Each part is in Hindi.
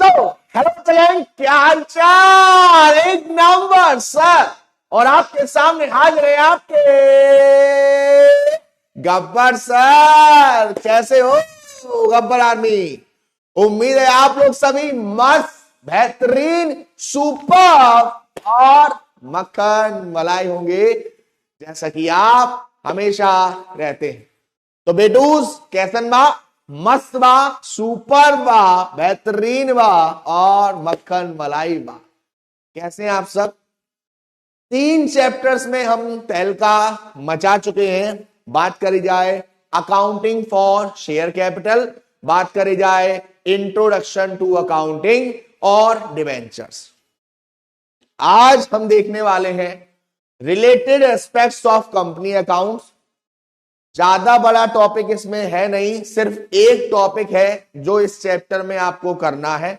हेलो चलें, क्या हालचाल? एक नंबर सर। और आपके सामने हाजिर है आपके गब्बर सर। कैसे हो गब्बर आर्मी? उम्मीद है आप लोग सभी मस्त, बेहतरीन, सुपर और मक्खन मलाई होंगे, जैसा कि आप हमेशा रहते हैं। तो बेटूस कैसन बा? मस्त बा, सुपर बा, बेहतरीन बा और मक्खन मलाई बा। कैसे हैं आप सब? 3 चैप्टर्स में हम तहलका मचा चुके हैं। बात करी जाए अकाउंटिंग फॉर शेयर कैपिटल, बात करी जाए इंट्रोडक्शन टू अकाउंटिंग और डिवेंचर्स। आज हम देखने वाले हैं related aspects of company accounts. ज्यादा बड़ा टॉपिक इसमें है नहीं, सिर्फ एक टॉपिक है जो इस चैप्टर में आपको करना है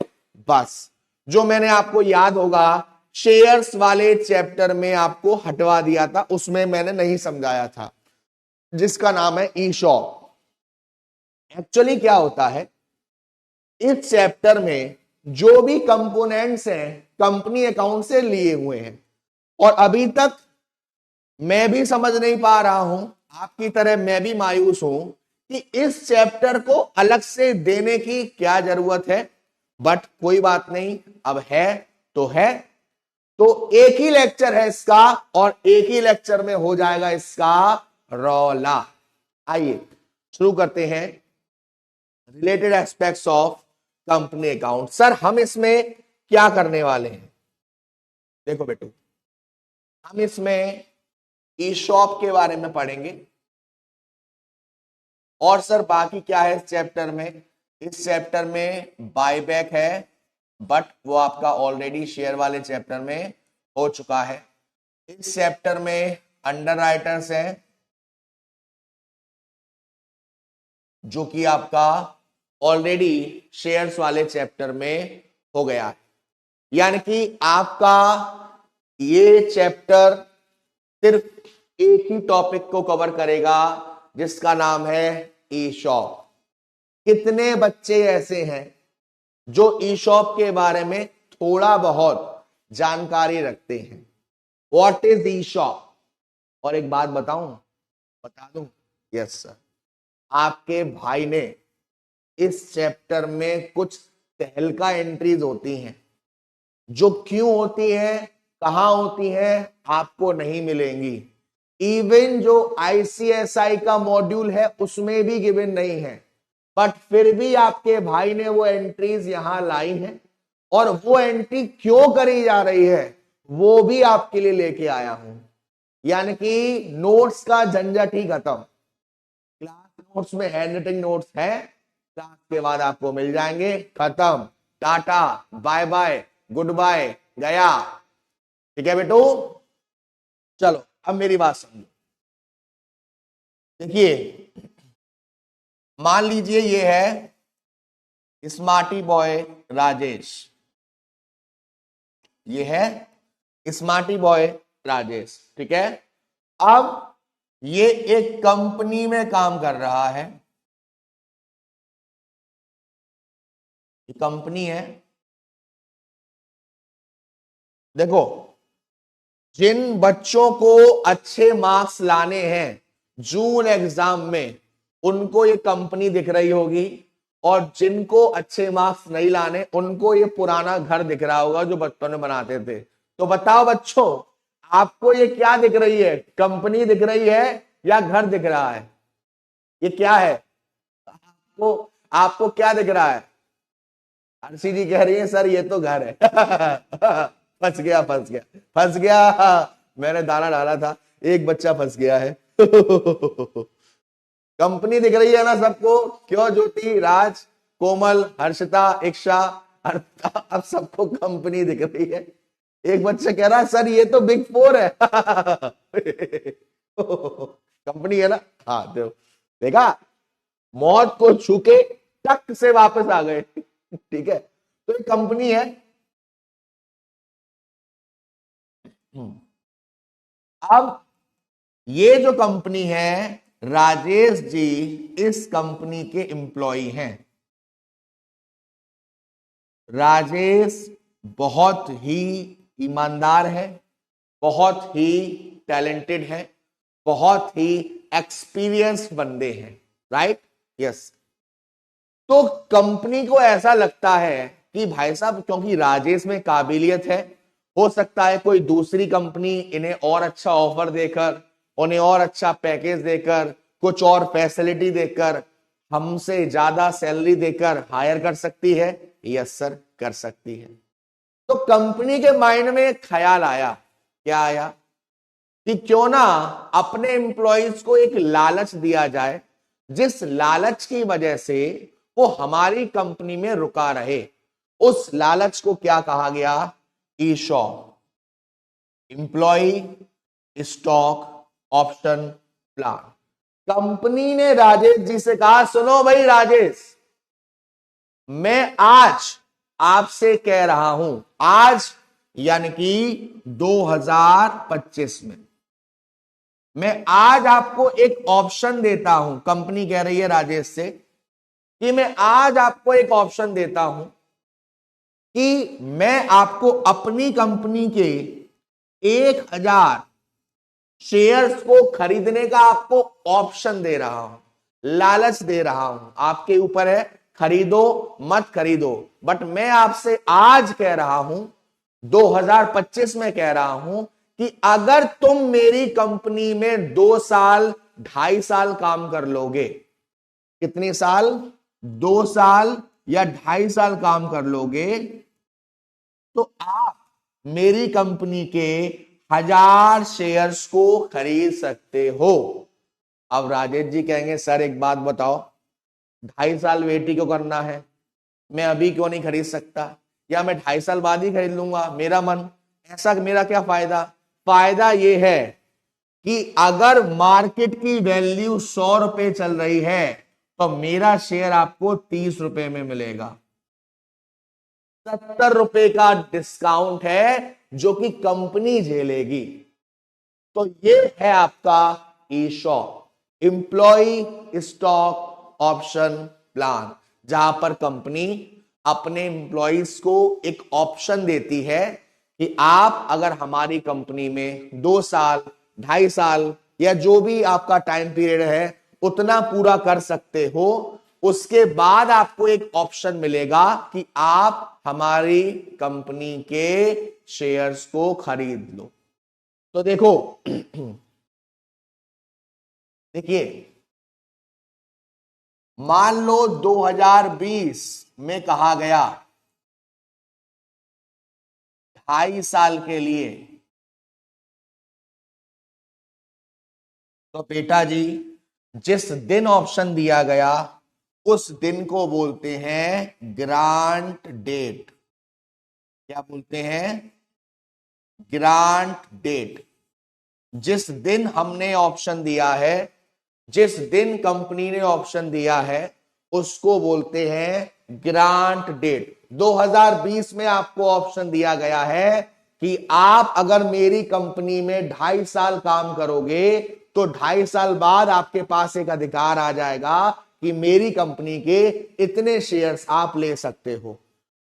बस। जो मैंने आपको याद होगा शेयर्स वाले चैप्टर में आपको हटवा दिया था, उसमें मैंने नहीं समझाया था, जिसका नाम है ईशॉप। एक्चुअली क्या होता है, इस चैप्टर में जो भी कंपोनेंट्स हैं कंपनी अकाउंट से लिए हुए हैं, और अभी तक मैं भी समझ नहीं पा रहा हूं, आपकी तरह मैं भी मायूस हूं कि इस चैप्टर को अलग से देने की क्या जरूरत है। बट कोई बात नहीं, अब है तो है। तो एक ही लेक्चर है इसका और एक ही लेक्चर में हो जाएगा इसका रौला। आइए शुरू करते हैं related aspects of company account. Sir हम इसमें क्या करने वाले हैं? देखो बेटू, हम इसमें ईशॉप के बारे में पढ़ेंगे। और सर बाकी क्या है इस चैप्टर में? इस चैप्टर में बायबैक है, बट वो आपका ऑलरेडी शेयर वाले चैप्टर में हो चुका है। इस चैप्टर में अंडरराइटर्स हैं, जो कि आपका ऑलरेडी शेयर्स वाले चैप्टर में हो गया है। यानी कि आपका ये चैप्टर सिर्फ एक ही टॉपिक को कवर करेगा, जिसका नाम है ईशॉप। कितने बच्चे ऐसे हैं जो ईशॉप के बारे में थोड़ा बहुत जानकारी रखते हैं? What is eShop? और एक बात बताऊं, बता दूं? यस सर, आपके भाई ने इस चैप्टर में कुछ तहलका एंट्रीज होती हैं, जो क्यों होती है, कहां होती है, आपको नहीं मिलेंगी। इवन जो आईसीएसआई का मॉड्यूल है उसमें भी गिवन नहीं है, बट फिर भी आपके भाई ने वो एंट्रीज यहां लाई हैं, और वो एंट्री क्यों करी जा रही है वो भी आपके लिए लेके आया हूं। यानी कि नोट्स का झंझट ही खत्म। क्लास नोट्स में हैंड राइटिंग नोट्स है, क्लास के बाद आपको मिल जाएंगे। खत्म, tata bye bye goodbye, गया। ठीक है बेटू, चलो अब मेरी बात समझो। देखिए, मान लीजिए ये है स्मार्टी बॉय राजेश, ये है स्मार्टी बॉय राजेश, ठीक है। अब ये एक कंपनी में काम कर रहा है, कंपनी है। देखो, जिन बच्चों को अच्छे मार्क्स लाने हैं जून एग्जाम में, उनको ये कंपनी दिख रही होगी, और जिनको अच्छे मार्क्स नहीं लाने उनको ये पुराना घर दिख रहा होगा जो बचपन में बनाते थे। तो बताओ बच्चों, आपको ये क्या दिख रही है? कंपनी दिख रही है या घर दिख रहा है? ये क्या है? आपको क्या दिख रहा है? हर्षी जी कह रही है सर ये तो घर है। फंस गया फंस गया फंस गया, मैंने दाना डाला था, एक बच्चा फंस गया है। कंपनी दिख रही है ना सबको? क्यों ज्योति, राज, कोमल, हर्षिता, इक्षा, अब सबको कंपनी दिख रही है। एक बच्चा कह रहा है सर ये तो बिग 4 है। कंपनी है ना? हाँ देखा, मौत को छू के टक से वापस आ गए। ठीक है, तो ये कंपनी है। अब ये जो कंपनी है, राजेश जी इस कंपनी के एम्प्लॉय हैं। राजेश बहुत ही ईमानदार है, बहुत ही टैलेंटेड है, बहुत ही एक्सपीरियंस्ड बंदे हैं, राइट? यस। तो कंपनी को ऐसा लगता है कि भाई साहब क्योंकि राजेश में काबिलियत है, हो सकता है कोई दूसरी कंपनी इन्हें और अच्छा ऑफर देकर, उन्हें और अच्छा पैकेज देकर, कुछ और फैसिलिटी देकर, हमसे ज्यादा सैलरी देकर हायर कर सकती है। यस सर, कर सकती है। तो कंपनी के माइंड में एक ख्याल आया, क्या आया, कि क्यों ना अपने एम्प्लॉयज को एक लालच दिया जाए, जिस लालच की वजह से वो हमारी कंपनी में रुका रहे। उस लालच को क्या कहा गया? ESOP, employee stock option plan. Company ने राजेश जी से कहा, सुनो भाई राजेश, मैं आज आपसे कह रहा हूं, आज यानी कि 2025 में मैं आज आपको एक ऑप्शन देता हूं। कंपनी कह रही है राजेश से कि मैं आज आपको एक ऑप्शन देता हूं कि मैं आपको अपनी कंपनी के 1000 शेयर्स को खरीदने का आपको ऑप्शन दे रहा हूं, लालच दे रहा हूं। आपके ऊपर है, खरीदो मत खरीदो, बट मैं आपसे आज कह रहा हूं, 2025 में कह रहा हूं कि अगर तुम मेरी कंपनी में 2 साल 2.5 साल काम कर लोगे, कितने साल? 2 साल या 2.5 साल काम कर लोगे, तो आप मेरी कंपनी के 1000 शेयर्स को खरीद सकते हो। अब राजेश जी कहेंगे, सर एक बात बताओ, 2.5 साल वेट ही क्यों करना है? मैं अभी क्यों नहीं खरीद सकता, या मैं 2.5 साल बाद ही खरीद लूंगा, मेरा मन, ऐसा मेरा क्या फायदा? फायदा यह है कि अगर मार्केट की वैल्यू 100 रुपए चल रही है तो मेरा शेयर आपको 30 रुपए में मिलेगा। 70 रुपए का डिस्काउंट है जो कि कंपनी झेलेगी। तो ये है आपका ESOP, employee stock option plan, जहां पर कंपनी अपने एम्प्लॉयज को एक ऑप्शन देती है कि आप अगर हमारी कंपनी में 2 साल 2.5 साल या जो भी आपका टाइम पीरियड है उतना पूरा कर सकते हो, उसके बाद आपको एक ऑप्शन मिलेगा कि आप हमारी कंपनी के शेयर्स को खरीद लो। तो देखो देखिए, मान लो 2020 में कहा गया 2.5 साल के लिए, तो बेटा जी जिस दिन ऑप्शन दिया गया उस दिन को बोलते हैं ग्रांट डेट। क्या बोलते हैं? Grant date. जिस दिन हमने ऑप्शन दिया है, जिस दिन कंपनी ने ऑप्शन दिया है, उसको बोलते हैं ग्रांट डेट। 2020 में आपको ऑप्शन दिया गया है कि आप अगर मेरी कंपनी में 2.5 साल काम करोगे तो 2.5 साल बाद आपके पास एक अधिकार आ जाएगा कि मेरी कंपनी के इतने शेयर्स आप ले सकते हो।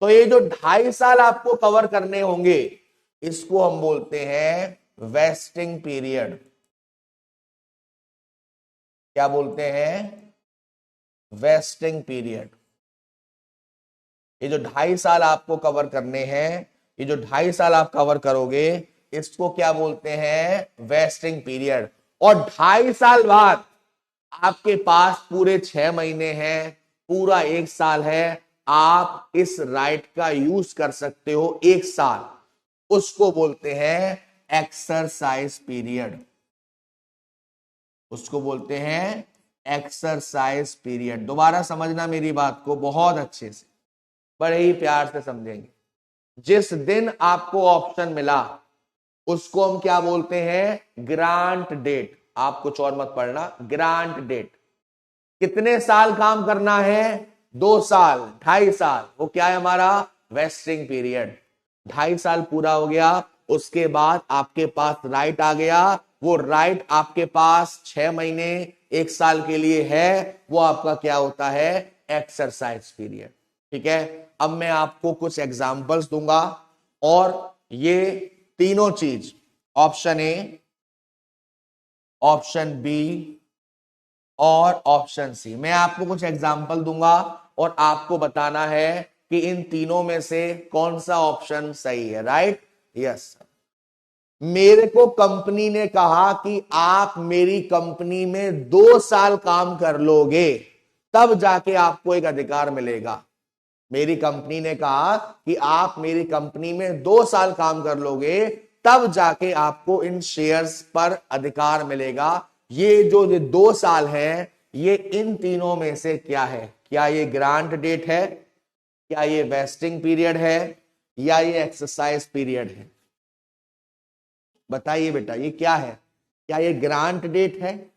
तो ये जो 2.5 साल आपको कवर करने होंगे, इसको हम बोलते हैं वेस्टिंग पीरियड। क्या बोलते हैं? Vesting period. ये जो 2.5 साल आपको कवर करने हैं, ये जो 2.5 साल आप कवर करोगे, इसको क्या बोलते हैं? Vesting period. और 2.5 साल बाद आपके पास पूरे 6 महीने हैं, पूरा 1 साल है, आप इस राइट का यूज कर सकते हो 1 साल। उसको बोलते हैं एक्सरसाइज पीरियड। उसको बोलते हैं एक्सरसाइज पीरियड। दोबारा समझना मेरी बात को बहुत अच्छे से, बड़े ही प्यार से समझेंगे। जिस दिन आपको ऑप्शन मिला उसको हम क्या बोलते हैं? Grant date. आप कुछ और मत पढ़ना, ग्रांट डेट। कितने साल काम करना है? 2 साल 2.5 साल, वो क्या है हमारा? Vesting period. 2.5 साल पूरा हो गया, उसके बाद आपके पास राइट आ गया। वो राइट आपके पास 6 महीने 1 साल के लिए है, वो आपका क्या होता है? Exercise period. ठीक है, अब मैं आपको कुछ एग्जाम्पल्स दूंगा और ये तीनों चीज, ऑप्शन ए, ऑप्शन बी और ऑप्शन सी, मैं आपको कुछ एग्जाम्पल दूंगा और आपको बताना है कि इन तीनों में से कौन सा ऑप्शन सही है। Right, yes. मेरे को कंपनी ने कहा कि आप मेरी कंपनी में 2 साल काम कर लोगे तब जाके आपको एक अधिकार मिलेगा। मेरी कंपनी ने कहा कि आप मेरी कंपनी में 2 साल काम कर लोगे तब जाके आपको इन शेयर्स पर अधिकार मिलेगा। ये जो 2 साल है ये इन तीनों में से क्या है? क्या ये ग्रांट डेट है, क्या ये वेस्टिंग पीरियड है, या ये एक्सरसाइज पीरियड है? बताइए बेटा, ये क्या है? क्या ये ग्रांट डेट है,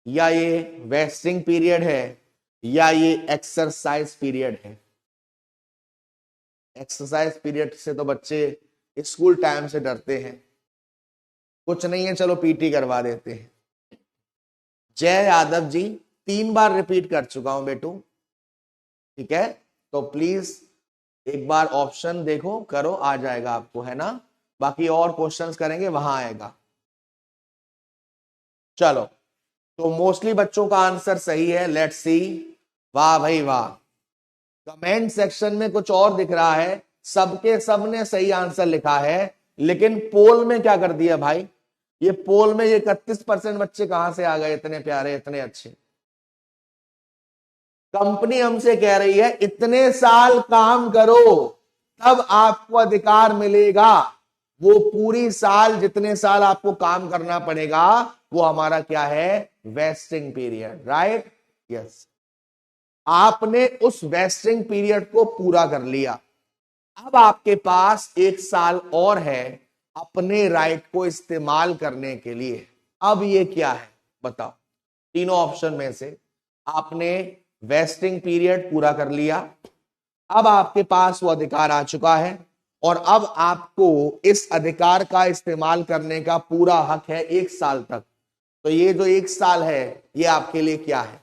या ये वेस्टिंग पीरियड है, या ये एक्सरसाइज पीरियड है? एक्सरसाइज पीरियड से तो बच्चे स्कूल टाइम से डरते हैं। कुछ नहीं है, चलो पीटी करवा देते हैं। जय यादव जी, 3 बार रिपीट कर चुका हूं बेटू, ठीक है, तो प्लीज एक बार ऑप्शन देखो, करो, आ जाएगा आपको, है ना? बाकी और क्वेश्चंस करेंगे वहां आएगा। चलो, तो मोस्टली बच्चों का आंसर सही है। Let's see. वाह भाई वाह, कमेंट सेक्शन में कुछ और दिख रहा है, सबके सब ने सही आंसर लिखा है, लेकिन पोल में क्या कर दिया भाई? ये पोल में ये 31% बच्चे कहां से आ गए, इतने प्यारे, इतने अच्छे? कंपनी हमसे कह रही है इतने साल काम करो तब आपको अधिकार मिलेगा। वो पूरी साल, जितने साल आपको काम करना पड़ेगा, वो हमारा क्या है? Vesting period. Right, yes. आपने उस वेस्टिंग पीरियड को पूरा कर लिया, अब आपके पास 1 साल और है अपने राइट को इस्तेमाल करने के लिए। अब ये क्या है बताओ? तीनों ऑप्शन में से आपने वेस्टिंग पीरियड पूरा कर लिया, अब आपके पास वो अधिकार आ चुका है और अब आपको इस अधिकार का इस्तेमाल करने का पूरा हक है 1 साल तक। तो ये जो 1 साल है ये आपके लिए क्या है?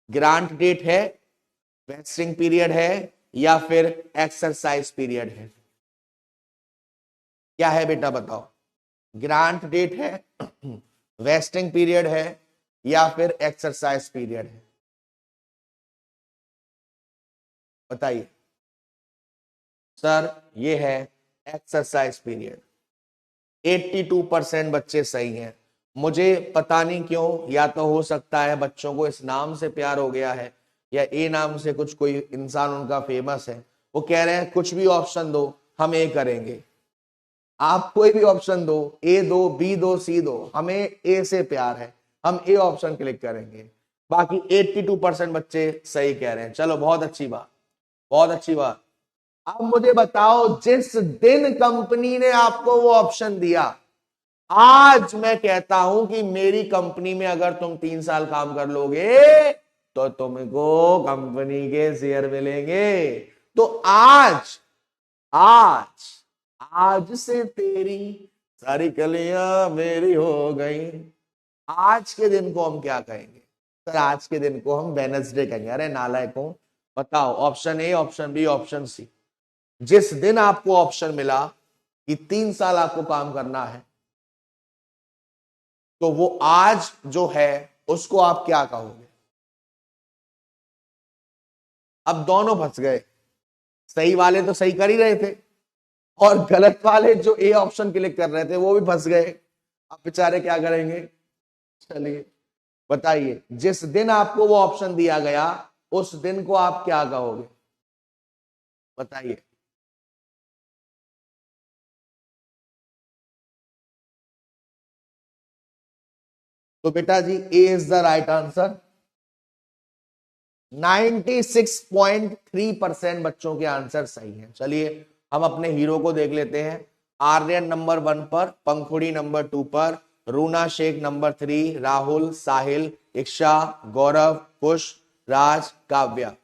ग्रांट डेट है, वेस्टिंग पीरियड है, या फिर एक्सरसाइज पीरियड है? क्या है बेटा बताओ? ग्रांट डेट है, वेस्टिंग पीरियड है, या फिर एक्सरसाइज पीरियड है? बताइए सर। ये है एक्सरसाइज पीरियड। 82% बच्चे सही हैं। मुझे पता नहीं क्यों, या तो हो सकता है बच्चों को इस नाम से प्यार हो गया है, या ए नाम से कुछ कोई इंसान उनका फेमस है, वो कह रहे हैं कुछ भी ऑप्शन दो हम ए करेंगे। आप कोई भी ऑप्शन दो, ए दो, बी दो, सी दो, हमें ए से प्यार है, हम ए ऑप्शन क्लिक करेंगे। बाकी 82% बच्चे सही कह रहे हैं। चलो, बहुत अच्छी बात, बहुत अच्छी बात। अब मुझे बताओ, जिस दिन कंपनी ने आपको वो ऑप्शन दिया, आज मैं कहता हूं कि मेरी कंपनी में अगर तुम 3 साल काम कर लोगे तो तुमको कंपनी के शेयर मिलेंगे। तो आज आज आज से तेरी सारी कलियां मेरी हो गई, आज के दिन को हम क्या कहेंगे? सर आज के दिन को हम वेडनेसडे कहेंगे। अरे नालायकों, बताओ, option A, option B, option C. जिस दिन आपको ऑप्शन मिला कि 3 साल आपको काम करना है, तो वो आज जो है उसको आप क्या कहोगे? अब दोनों फंस गए, सही वाले तो सही कर ही रहे थे और गलत वाले जो ए ऑप्शन क्लिक कर रहे थे वो भी फंस गए। अब बेचारे क्या करेंगे? चलिए बताइए, जिस दिन आपको वो ऑप्शन दिया गया उस दिन को आप क्या कहोगे? बताइए। तो बेटा जी, ए इज द राइट आंसर। 96.3% बच्चों के आंसर सही हैं। चलिए हम अपने हीरो को देख लेते हैं। आर्यन नंबर 1 पर, पंखुड़ी नंबर 2 पर, रूना शेख नंबर 3, राहुल, साहिल, इक्षा, गौरव, कुश, राज, काव्या।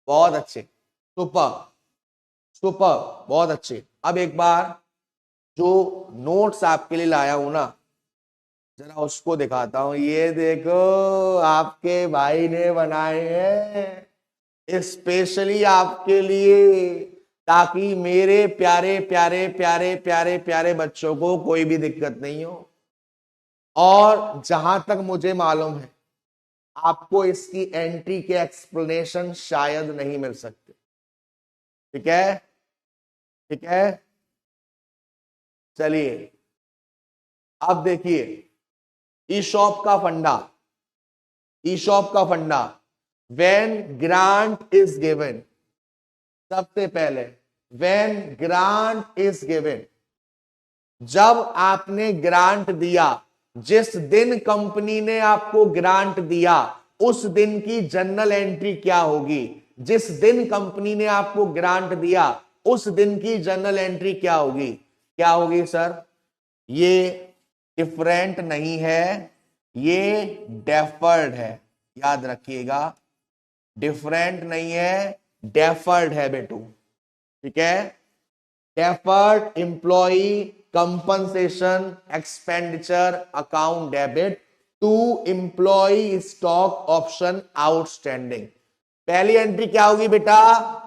बहुत अच्छे, सुपर सुपर, बहुत अच्छे। अब एक बार जो नोट्स आपके लिए लाया हूं ना, जरा उसको दिखाता हूं। ये देखो, आपके भाई ने बनाए हैं। स्पेशली आपके लिए, ताकि मेरे प्यारे प्यारे प्यारे प्यारे प्यारे बच्चों को कोई भी दिक्कत नहीं हो। और जहां तक मुझे मालूम है, आपको इसकी एंट्री के एक्सप्लेनेशन शायद नहीं मिल सकते। ठीक है, ठीक है। चलिए अब देखिए, ईशॉप का फंडा, ईशॉप का फंडा, व्हेन ग्रांट इज गिवन। सबसे पहले व्हेन ग्रांट इज गिवन, जब आपने ग्रांट दिया, जिस दिन कंपनी ने आपको ग्रांट दिया उस दिन की जर्नल एंट्री क्या होगी? जिस दिन कंपनी ने आपको ग्रांट दिया उस दिन की जर्नल एंट्री क्या होगी? क्या होगी सर? ये डिफरेंट नहीं है, ये डेफर्ड है, याद रखिएगा। डिफरेंट नहीं है, डेफर्ड है बेटू। ठीक है, deferred employee compensation expenditure account debit to employee stock option outstanding. पहली एंट्री क्या होगी बेटा?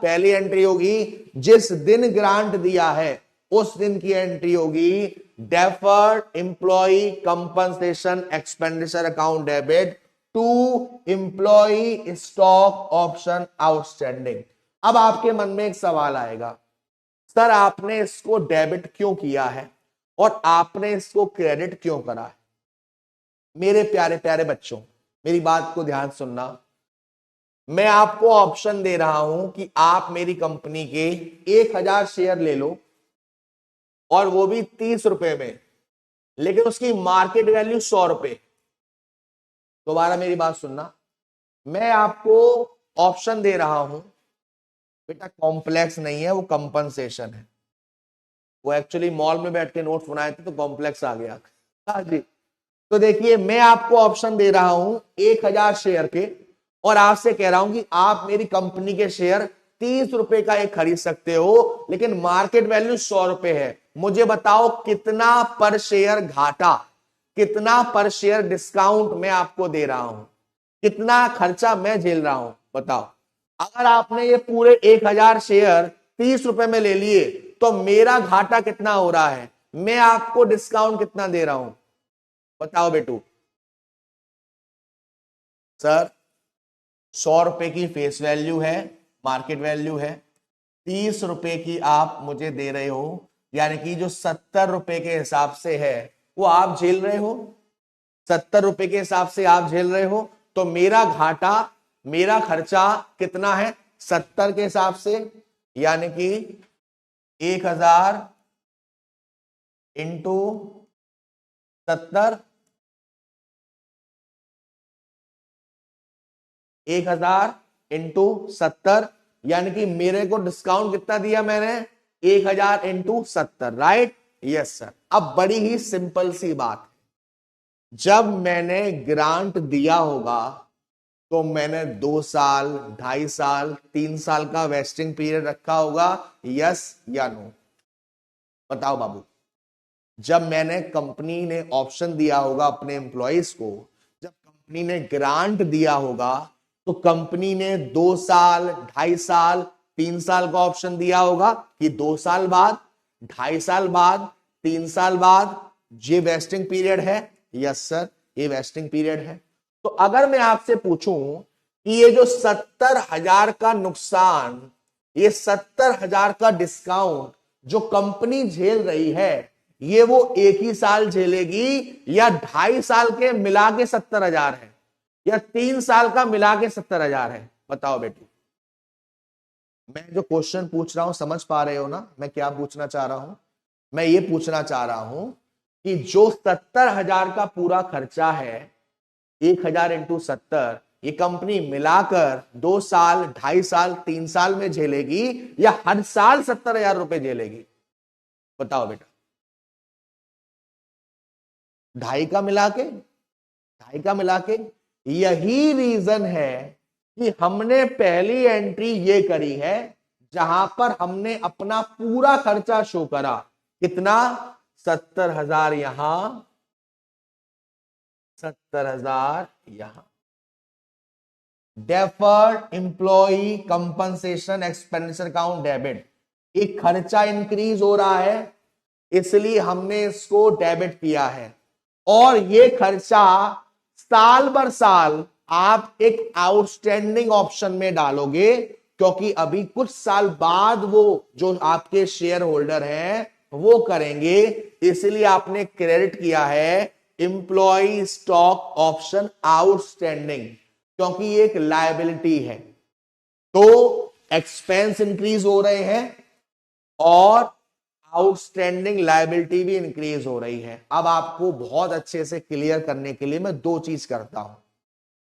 पहली एंट्री होगी जिस दिन ग्रांट दिया है उस दिन की एंट्री होगी deferred employee compensation expenditure account debit to employee stock option outstanding. अब आपके मन में एक सवाल आएगा, सर आपने इसको डेबिट क्यों किया है और आपने इसको क्रेडिट क्यों करा है? मेरे प्यारे प्यारे बच्चों, मेरी बात को ध्यान सुनना। मैं आपको ऑप्शन दे रहा हूं कि आप मेरी कंपनी के 1000 शेयर ले लो, और वो भी 30 रुपए में, लेकिन उसकी मार्केट वैल्यू 100 रुपए। दोबारा मेरी बात सुनना, मैं आपको ऑप्शन दे रहा हूं बेटा, कॉम्प्लेक्स नहीं है, वो कंपनसेशन है। वो एक्चुअली मॉल में बैठ के नोट्स बनाए थे तो कॉम्प्लेक्स आ गया। हाँ जी, तो देखिए मैं आपको ऑप्शन दे रहा हूं 1000 शेयर के, और आपसे कह रहा हूं कि आप मेरी कंपनी के शेयर 30 रुपए का एक खरीद सकते हो, लेकिन मार्केट वैल्यू 100 रुपए है। मुझे बताओ कितना पर शेयर घाटा, कितना पर शेयर डिस्काउंट मैं आपको दे रहा हूं, कितना खर्चा मैं झेल रहा हूं, बताओ। अगर आपने ये पूरे 1000 शेयर 30 रुपए में ले लिए तो मेरा घाटा कितना हो रहा है, मैं आपको डिस्काउंट कितना दे रहा हूं, बताओ बेटू। सर 100 रुपए की फेस वैल्यू है, मार्केट वैल्यू है, 30 रुपए की आप मुझे दे रहे हो, यानी कि जो 70 रुपए के हिसाब से है वो आप झेल रहे हो। 70 रुपए के हिसाब से आप झेल रहे हो, तो मेरा घाटा, मेरा खर्चा कितना है 70 के हिसाब से, यानी कि 1000 इंटू 70, 1000 इंटू 70, यानी कि मेरे को डिस्काउंट कितना दिया मैंने? 1000 इंटू 70, राइट? Yes sir. अब बड़ी ही सिंपल सी बात, जब मैंने ग्रांट दिया होगा तो मैंने 2 साल, 2.5 साल, 3 साल का वेस्टिंग पीरियड रखा होगा, यस या नो? बताओ बाबू। जब मैंने, कंपनी ने ऑप्शन दिया होगा अपने एम्प्लॉइज को, जब कंपनी ने ग्रांट दिया होगा तो कंपनी ने 2 साल, 2.5 साल, 3 साल का ऑप्शन दिया होगा कि 2 साल बाद, 2.5 साल बाद, 3 साल बाद ये वेस्टिंग पीरियड है। यस सर, ये वेस्टिंग पीरियड है। तो अगर मैं आपसे पूछूं कि ये जो 70,000 का नुकसान, ये 70,000 का डिस्काउंट जो कंपनी झेल रही है, ये वो एक ही साल झेलेगी या 2.5 साल के मिला के 70,000 है, या 3 साल का मिला के 70,000 है? बताओ बेटी। मैं जो क्वेश्चन पूछ रहा हूं समझ पा रहे हो ना मैं क्या पूछना चाह रहा हूं? मैं ये पूछना चाह रहा हूं कि जो 70,000 का पूरा खर्चा है, 1000 इंटू 70, ये कंपनी मिलाकर 2 साल, 2.5 साल, 3 साल में झेलेगी या हर साल 70,000 रुपए झेलेगी? बताओ बेटा। 2.5 का मिला के, 2.5 का मिला के। यही रीजन है कि हमने पहली एंट्री ये करी है जहां पर हमने अपना पूरा खर्चा शो करा। कितना? 70,000 यहां, 70,000 यहां। Deferred employee compensation expenditure account debit, एक खर्चा इंक्रीज हो रहा है इसलिए हमने इसको डेबिट किया है, और ये खर्चा साल भर साल आप एक आउटस्टैंडिंग ऑप्शन में डालोगे, क्योंकि अभी कुछ साल बाद वो जो आपके शेयर होल्डर हैं वो करेंगे, इसलिए आपने क्रेडिट किया है एम्प्लॉय स्टॉक ऑप्शन आउटस्टैंडिंग, क्योंकि ये एक लायबिलिटी है। तो एक्सपेंस इंक्रीज हो रहे हैं और आउटस्टैंडिंग लायबिलिटी भी इंक्रीज हो रही है। अब आपको बहुत अच्छे से क्लियर करने के लिए मैं दो चीज करता हूं,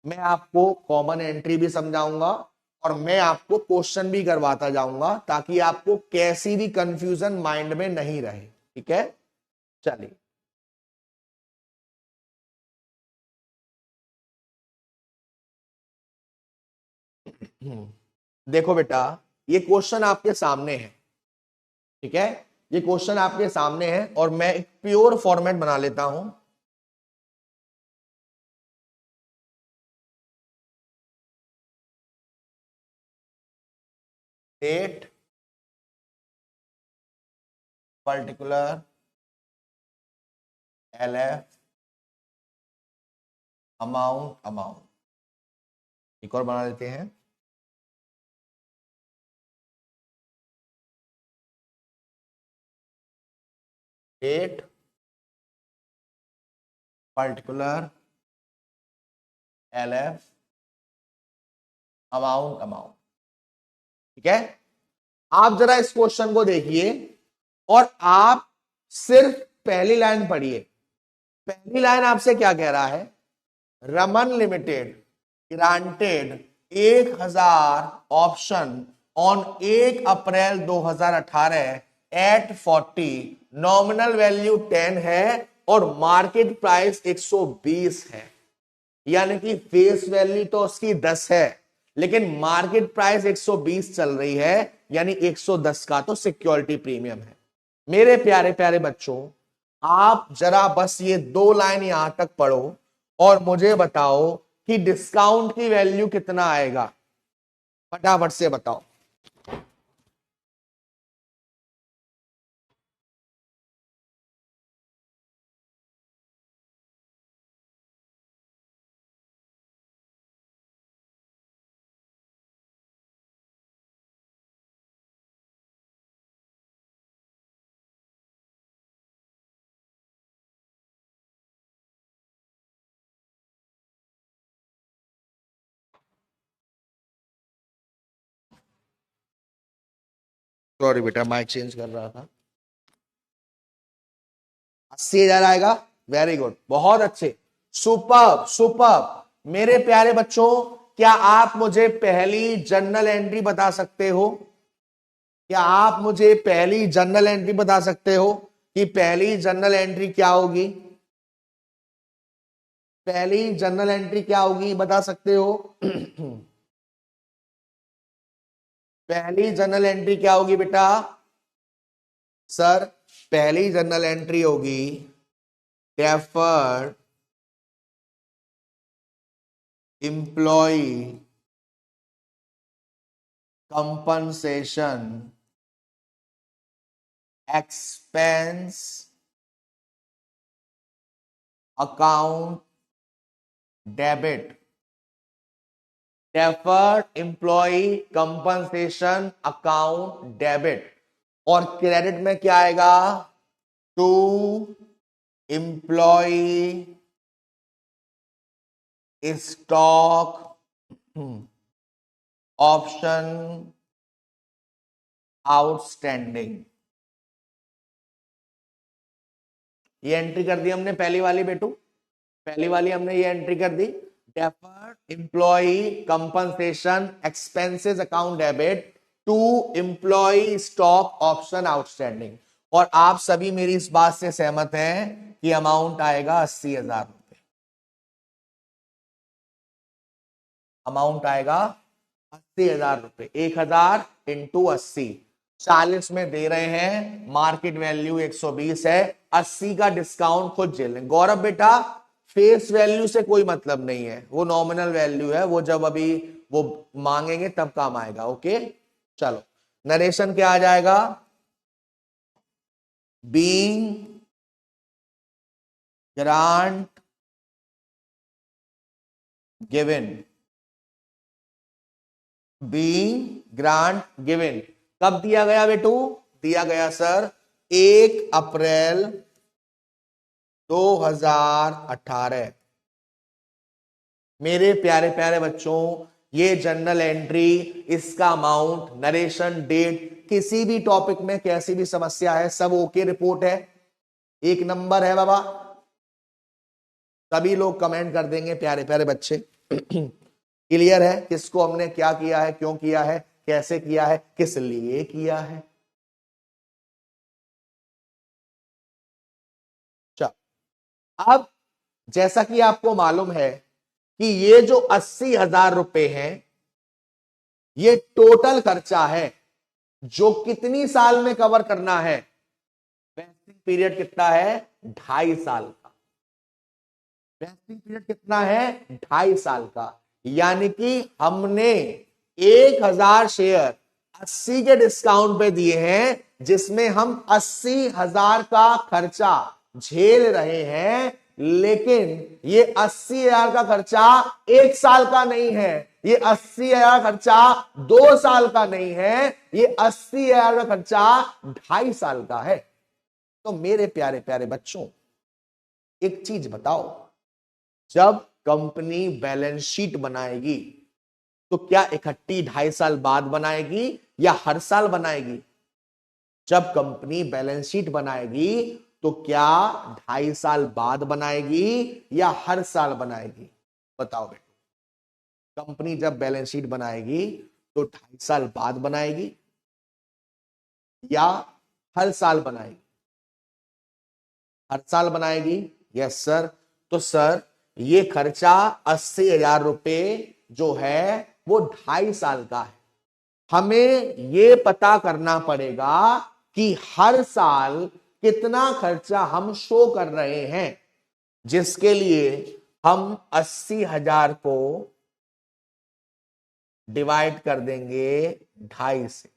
मैं आपको कॉमन एंट्री भी समझाऊंगा और मैं आपको क्वेश्चन भी करवाता जाऊंगा, ताकि आपको कैसी भी कंफ्यूजन माइंड में नहीं रहे। ठीक है, चलिए देखो बेटा, ये क्वेश्चन आपके सामने है। ठीक है, ये क्वेश्चन आपके सामने है और मैं एक प्योर फॉर्मेट बना लेता हूं। Date, particular, LF, amount. एक और बना लेते हैं, डेट, पर्टिकुलर, एलएफ, अमाउंट। ठीक है, आप जरा इस क्वेश्चन को देखिए और आप सिर्फ पहली लाइन पढ़िए। पहली लाइन आपसे क्या कह रहा है, Raman limited granted 1000 option on 1 April 2018 at 40, nominal value 10 है और मार्केट प्राइस 120 है। यानी कि फेस वैल्यू तो उसकी 10 है, लेकिन मार्केट प्राइस 120 चल रही है, यानी 110 का तो सिक्योरिटी प्रीमियम है। मेरे प्यारे प्यारे बच्चों, आप जरा बस ये दो लाइन यहां तक पढ़ो और मुझे बताओ कि डिस्काउंट की वैल्यू कितना आएगा, फटाफट से बताओ। सॉरी बेटा, माइक चेंज कर रहा था। 80,000 आएगा। वेरी गुड, बहुत अच्छे, सुपर सुपर। मेरे प्यारे बच्चों, क्या आप मुझे पहली जर्नल एंट्री बता सकते हो? क्या आप मुझे पहली जर्नल एंट्री बता सकते हो कि पहली जर्नल एंट्री क्या होगी? पहली जर्नल एंट्री क्या होगी, बता सकते हो? पहली जर्नल एंट्री क्या होगी बेटा? सर, पहली जर्नल एंट्री होगी deferred employee compensation expense account debit. Deferred employee compensation account debit, और क्रेडिट में क्या आएगा? To employee stock option outstanding. ये एंट्री कर दी हमने पहली वाली बेटू, पहली वाली हमने ये एंट्री कर दी, deferred employee compensation expenses account debit to employee stock option outstanding. और आप सभी मेरी इस बात से सहमत हैं कि अमाउंट आएगा 80,000 रुपए। अमाउंट आएगा 80,000 रुपए, 1000 इंटू 80, 40 में दे रहे हैं, मार्केट वैल्यू 120 है, 80 का डिस्काउंट खुद झेलें। गौरव बेटा, फेस वैल्यू से कोई मतलब नहीं है, वो नॉमिनल वैल्यू है, वो जब अभी वो मांगेंगे तब काम आएगा। ओके चलो, नरेशन क्या आ जाएगा? Being grant given, being grant given कब दिया गया बेटू? दिया गया सर 1 अप्रैल 2018। मेरे प्यारे प्यारे बच्चों, ये जनरल एंट्री, इसका अमाउंट, नरेशन, डेट, किसी भी टॉपिक में कैसी भी समस्या है सब ओके रिपोर्ट है, एक नंबर है बाबा। सभी लोग कमेंट कर देंगे प्यारे प्यारे बच्चे। क्लियर है किसको हमने क्या किया है, क्यों किया है, कैसे किया है, किस लिए किया है। चल, अब जैसा कि आपको मालूम है कि ये जो 80,000 रुपए हैं ये टोटल खर्चा है जो कितनी साल में कवर करना है। वेस्टिंग पीरियड कितना है? 2.5 साल का। वेस्टिंग पीरियड कितना है? 2.5 साल का। यानी कि हमने 1,000 शेयर 80 के डिस्काउंट पे दिए हैं, जिसमें हम 80,000 का खर्चा झेल रहे हैं। लेकिन ये 80,000 का खर्चा 1 साल का नहीं है, ये 80,000 खर्चा 2 साल का नहीं है, ये 80,000 का खर्चा 2.5 साल का है। तो मेरे प्यारे प्यारे बच्चों, एक चीज बताओ, जब कंपनी बैलेंस शीट बनाएगी तो क्या इकट्ठी 2.5 साल बाद बनाएगी या हर साल बनाएगी? जब कंपनी बैलेंस शीट बनाएगी तो क्या 2.5 साल बाद बनाएगी या हर साल बनाएगी? बताओ बेटा, कंपनी जब बैलेंस शीट बनाएगी तो 2.5 साल बाद बनाएगी या हर साल बनाएगी? हर साल बनाएगी। Yes sir. तो सर ये खर्चा 80,000 रुपए जो है वो 2.5 साल का है। हमें ये पता करना पड़ेगा कि हर साल कितना खर्चा हम शो कर रहे हैं, जिसके लिए हम 80,000 को डिवाइड कर देंगे 2.5 से।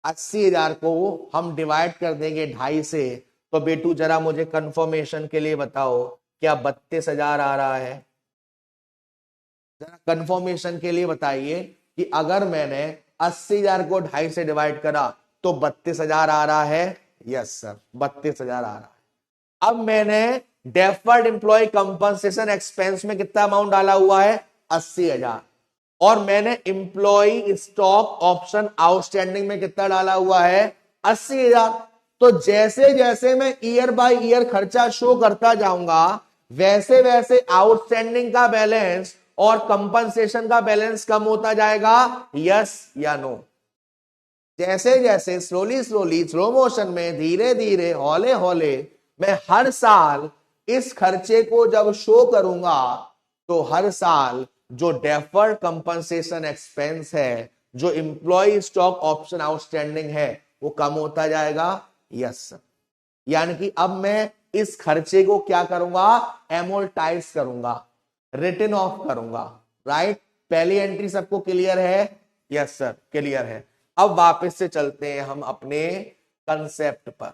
80,000 को हम डिवाइड कर देंगे 2.5 से। तो बेटू जरा मुझे कंफर्मेशन के लिए बताओ, क्या 32,000 आ रहा है? जरा कंफर्मेशन के लिए बताइए कि अगर मैंने 80,000 को 2.5 से डिवाइड करा तो 32,000 आ रहा है। यस सर, 32,000 आ रहा है। अब मैंने डेफर्ड एम्प्लॉय कंपनसेशन एक्सपेंस में कितना अमाउंट डाला हुआ है? 80,000। और मैंने एम्प्लॉय स्टॉक ऑप्शन आउटस्टैंडिंग में कितना डाला हुआ है? 80,000। तो जैसे जैसे मैं ईयर बाय ईयर खर्चा शो करता जाऊंगा, वैसे वैसे आउटस्टैंडिंग का बैलेंस और कंपनसेशन का बैलेंस कम होता जाएगा। यस या नो? जैसे जैसे स्लोली स्लोली स्लो मोशन में धीरे धीरे हौले हौले मैं हर साल इस खर्चे को जब शो करूंगा तो हर साल जो डेफर्ड कंपनसेशन एक्सपेंस है, जो एम्प्लॉय स्टॉक ऑप्शन आउटस्टैंडिंग है, वो कम होता जाएगा। यस। यानी कि अब मैं इस खर्चे को क्या करूंगा? एमोर्टाइज करूंगा, रिटर्न ऑफ करूंगा। राइट? पहली एंट्री सबको क्लियर है? यस सर, क्लियर है। अब वापस से चलते हैं हम अपने कंसेप्ट पर,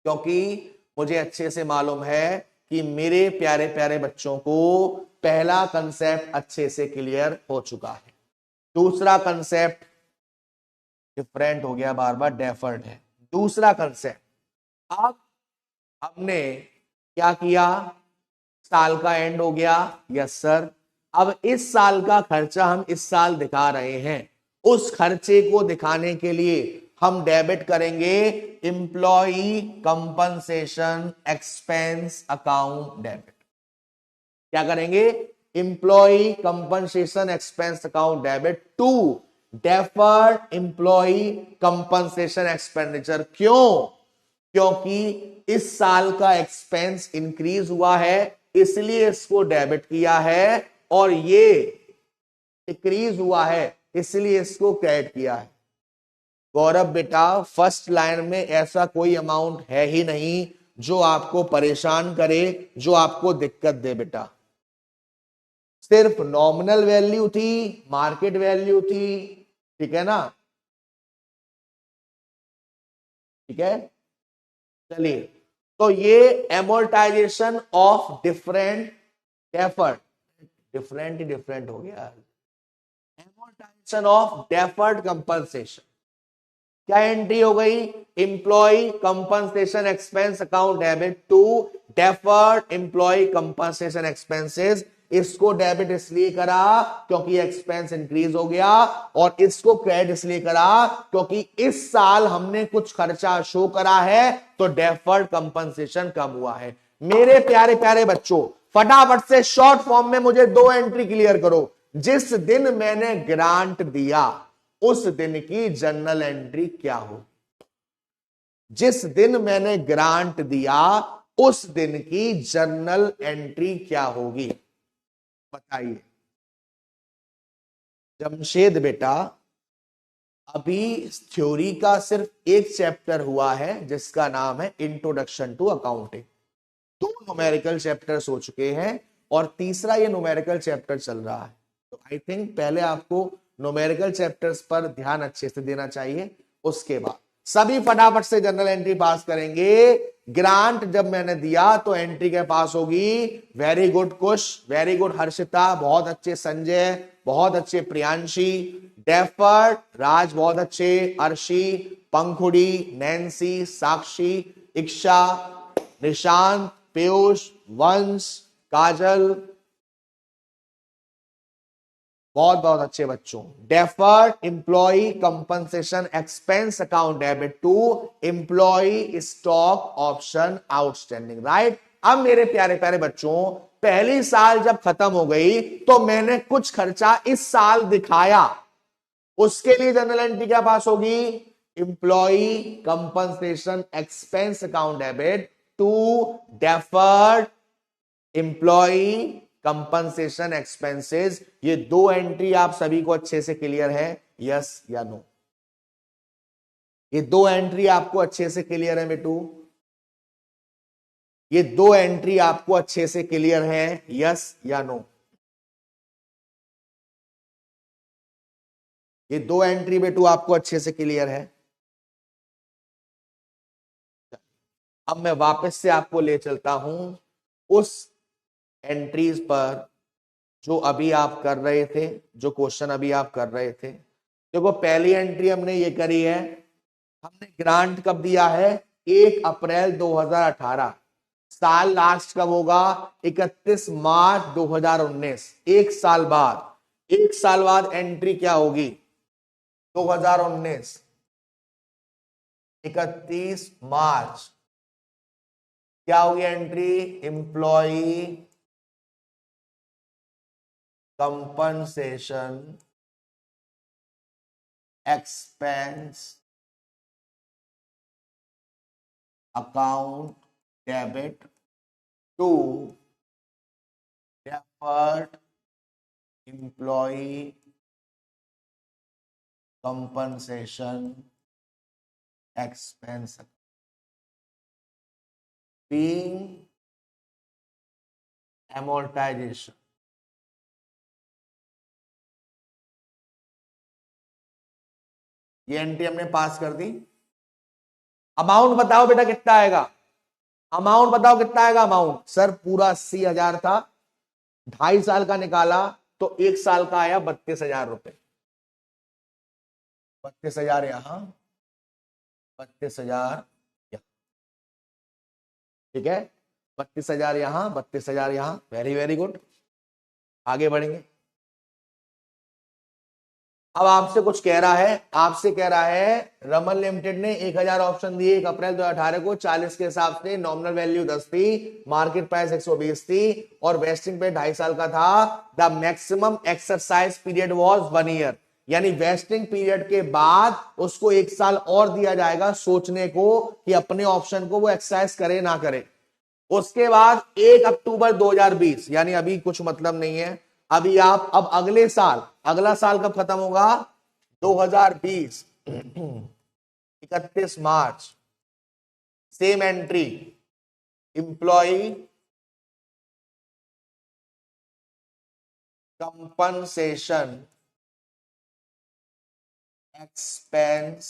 क्योंकि मुझे अच्छे से मालूम है कि मेरे प्यारे प्यारे बच्चों को पहला कंसेप्ट अच्छे से क्लियर हो चुका है। दूसरा कंसेप्ट डिफरेंट हो गया, बार बार डेफर्ड है। दूसरा कंसेप्ट, अब हमने क्या किया? साल का एंड हो गया। Yes sir. अब इस साल का खर्चा हम इस साल दिखा रहे हैं, उस खर्चे को दिखाने के लिए हम डेबिट करेंगे employee compensation expense account debit. क्या करेंगे? Employee compensation expense account debit to deferred employee compensation expenditure. क्यों? क्योंकि इस साल का एक्सपेंस इंक्रीज हुआ है, इसलिए इसको डेबिट किया है, और ये डिक्रीज हुआ है इसलिए इसको क्रेडिट किया है। गौरव बेटा, फर्स्ट लाइन में ऐसा कोई अमाउंट है ही नहीं जो आपको परेशान करे, जो आपको दिक्कत दे बेटा। सिर्फ नॉमिनल वैल्यू थी, मार्केट वैल्यू थी, ठीक है ना, ठीक है। चलिए, तो ये amortisation of different deferred, different ही डिफरेंट हो गया, एमोर्टाइजेशन ऑफ डेफर्ड कंपनसेशन, क्या एंट्री हो गई, employee compensation expense account debit to deferred employee compensation expenses. इसको डेबिट इसलिए करा क्योंकि एक्सपेंस इंक्रीज हो गया, और इसको क्रेडिट इसलिए करा क्योंकि इस साल हमने कुछ खर्चा शो करा है, तो डेफर्ड कंपनसेशन कम हुआ है। मेरे प्यारे प्यारे बच्चों, फटाफट से शॉर्ट फॉर्म में मुझे दो एंट्री क्लियर करो। जिस दिन मैंने ग्रांट दिया उस दिन की जर्नल एंट्री क्या हो, जिस दिन मैंने ग्रांट दिया उस दिन की जर्नल एंट्री क्या होगी, बताइए। जमशेद बेटा, अभी थ्योरी का सिर्फ एक चैप्टर हुआ है जिसका नाम है इंट्रोडक्शन टू अकाउंटिंग। दो न्यूमेरिकल चैप्टर्स हो चुके हैं और तीसरा ये न्यूमेरिकल चैप्टर चल रहा है। तो आई थिंक पहले आपको न्यूमेरिकल चैप्टर्स पर ध्यान अच्छे से देना चाहिए, उसके बाद सभी फटाफट से जनरल एंट्री पास करेंगे। ग्रांट जब मैंने दिया तो एंट्री के पास होगी। वेरी गुड कुश, वेरी गुड हर्षिता, बहुत अच्छे संजय, बहुत अच्छे प्रियांशी, डेफर्ड राज, बहुत अच्छे अर्शी, पंखुड़ी, नैन्सी, साक्षी, इक्षा, निशांत, पीयूष, वंश, काजल, बहुत बहुत अच्छे बच्चों। Deferred employee compensation expense account debit to employee stock option outstanding, right. अब मेरे प्यारे प्यारे बच्चों, पहली साल जब खत्म हो गई तो मैंने कुछ खर्चा इस साल दिखाया, उसके लिए जनरल एंट्री क्या पास होगी, employee compensation expense account debit to deferred employee compensation expenses. ये दो एंट्री आप सभी को अच्छे से क्लियर है, यस या नो? ये दो एंट्री आपको अच्छे से क्लियर है बेटू? ये दो एंट्री आपको अच्छे से क्लियर है, यस या नो? ये दो एंट्री बेटू आपको अच्छे से क्लियर है? अब मैं वापस से आपको ले चलता हूं उस एंट्रीज पर जो अभी आप कर रहे थे, जो क्वेश्चन अभी आप कर रहे थे। देखो, पहली एंट्री हमने ये करी है, हमने ग्रांट कब दिया है, 1 अप्रैल 2018। साल लास्ट कब होगा, 31 मार्च 2019, एक साल बाद। एक साल बाद एंट्री क्या होगी, 2019 31 मार्च, क्या होगी entry, employee compensation expense account debit to deferred employee compensation expense being amortization। ये एंट्री हमने पास कर दी। अमाउंट बताओ बेटा कितना आएगा, अमाउंट बताओ कितना आएगा। अमाउंट सर पूरा 80,000 था, 2.5 साल का निकाला तो एक साल का आया 32,000 रुपए। 32,000 यहां, 32,000, ठीक है, 32,000 यहां, 32,000 यहां। वेरी वेरी गुड, आगे बढ़ेंगे। अब आपसे कुछ कह रहा है, आपसे कह रहा है रमन लिमिटेड ने 1,000 ऑप्शन दिए 1 अप्रैल 2018 को, 40 के हिसाब से नॉमिनल वैल्यू 10 थी, मार्केट प्राइस 120 थी और वेस्टिंग पे 2.5 साल का था। The maximum exercise period was 1 year, यानी वेस्टिंग पीरियड के बाद उसको 1 साल और दिया जाएगा सोचने को कि अपने ऑप्शन को वो एक्सरसाइज करे ना करे। उसके बाद 1 अक्टूबर 2020, यानी अभी कुछ मतलब नहीं है अभी आप, अब अगले साल, अगला साल कब खत्म होगा, 2020 31 March, same entry, employee compensation expense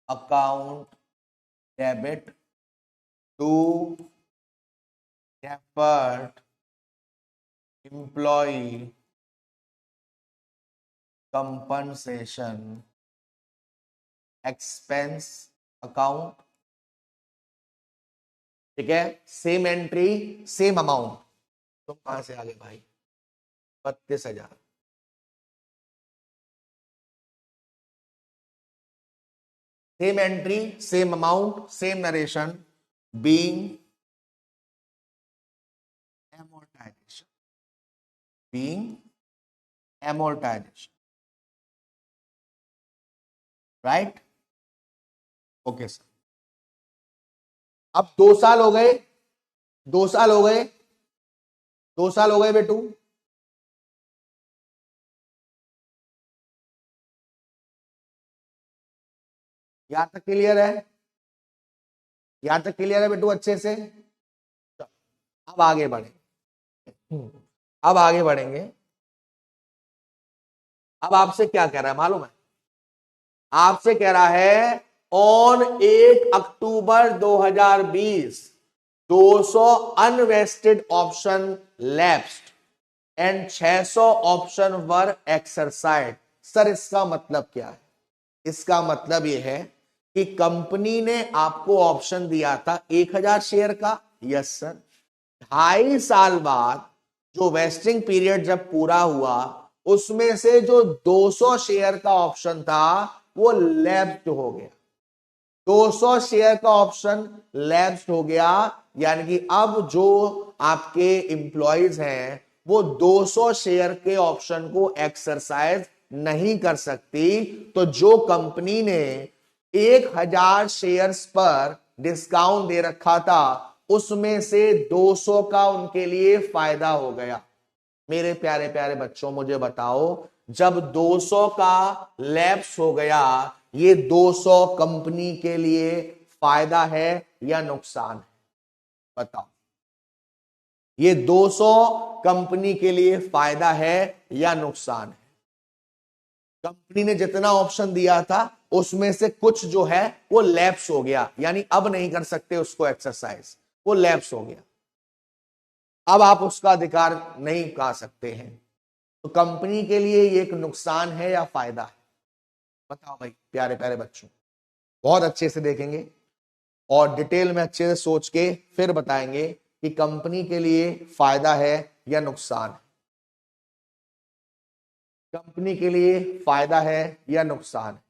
account debit to deferred employee compensation expense account. ठीक है, सेम एंट्री सेम अमाउंट। तुम कहां से आगे भाई? 32,000। Same entry same amount same narration being amortization being amortization, right? Okay sir. अब 2 साल हो गए, 2 साल हो गए, 2 साल हो गए बेटू। यहां तक क्लियर है? यहां तक क्लियर है बेटू अच्छे से? अब आगे बढ़े, अब आगे बढ़ेंगे। अब आपसे क्या कह रहा है मालूम है? आपसे कह रहा है on 1 October 2020 200 unvested option lapsed and 600 option were exercise. Sir इसका मतलब क्या है? इसका मतलब यह है कि कंपनी ने आपको ऑप्शन दिया था 1,000 शेयर का। Yes sir. 2.5 साल बाद जो वेस्टिंग पीरियड जब पूरा हुआ उसमें से जो 200 शेयर का ऑप्शन था वो लैप्स्ड हो गया। 200 शेयर का ऑप्शन लैप्स्ड हो गया, यानी कि अब जो आपके एम्प्लॉयज हैं वो 200 शेयर के ऑप्शन को एक्सरसाइज नहीं कर सकती। तो जो कंपनी ने 1,000 शेयर्स पर डिस्काउंट दे रखा था उसमें से 200 का उनके लिए फायदा हो गया। मेरे प्यारे प्यारे बच्चों मुझे बताओ, जब 200 का लैप्स हो गया, ये 200 कंपनी के लिए फायदा है या नुकसान है? बताओ, ये 200 कंपनी के लिए फायदा है या नुकसान है? कंपनी ने जितना ऑप्शन दिया था उसमें से कुछ जो है वो लैप्स हो गया, यानी अब नहीं कर सकते उसको एक्सरसाइज, वो लैप्स हो गया। अब आप उसका अधिकार नहीं पा सकते हैं। तो कंपनी के लिए ये एक नुकसान है या फायदा है? बताओ भाई प्यारे प्यारे बच्चों। बहुत अच्छे से देखेंगे और डिटेल में अच्छे से सोच के फिर बताएंगे कि कंपनी के लिए फायदा है या नुकसान है। कंपनी के लिए फायदा है या नुकसान है?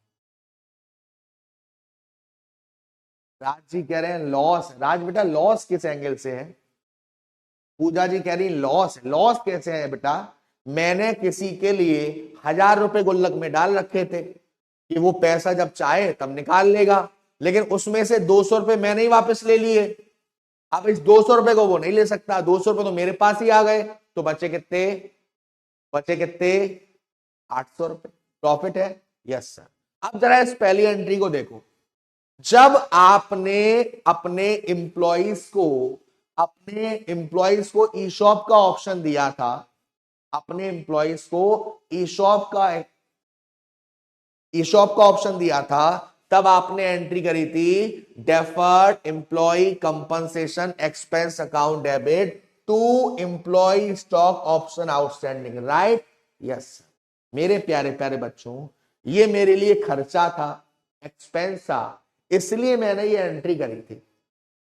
राज जी कह रहे हैं लॉस। राज बेटा लॉस किस एंगल से है? पूजा जी कह रही लॉस। लॉस कैसे है बेटा? मैंने किसी के लिए 1,000 रुपए गुल्लक में डाल रखे थे कि वो पैसा जब चाहे तब निकाल लेगा, लेकिन उसमें से 200 रुपए मैंने ही वापस ले लिए। अब इस 200 रुपए को वो नहीं ले सकता, 200 रुपए तो मेरे पास ही आ गए, तो बचे कितने? बचे कितने? 800 रुपए प्रॉफिट है। Yes sir. अब जरा इस पहली एंट्री को देखो। जब आपने अपने एम्प्लॉइज को ई शॉप का ऑप्शन दिया था, अपने एम्प्लॉइज को ई शॉप का ऑप्शन दिया था, तब आपने एंट्री करी थी deferred employee compensation expense account debit to employee stock option outstanding, right? Yes. मेरे प्यारे प्यारे बच्चों, ये मेरे लिए खर्चा था, एक्सपेंस था, इसलिए मैंने ये एंट्री करी थी।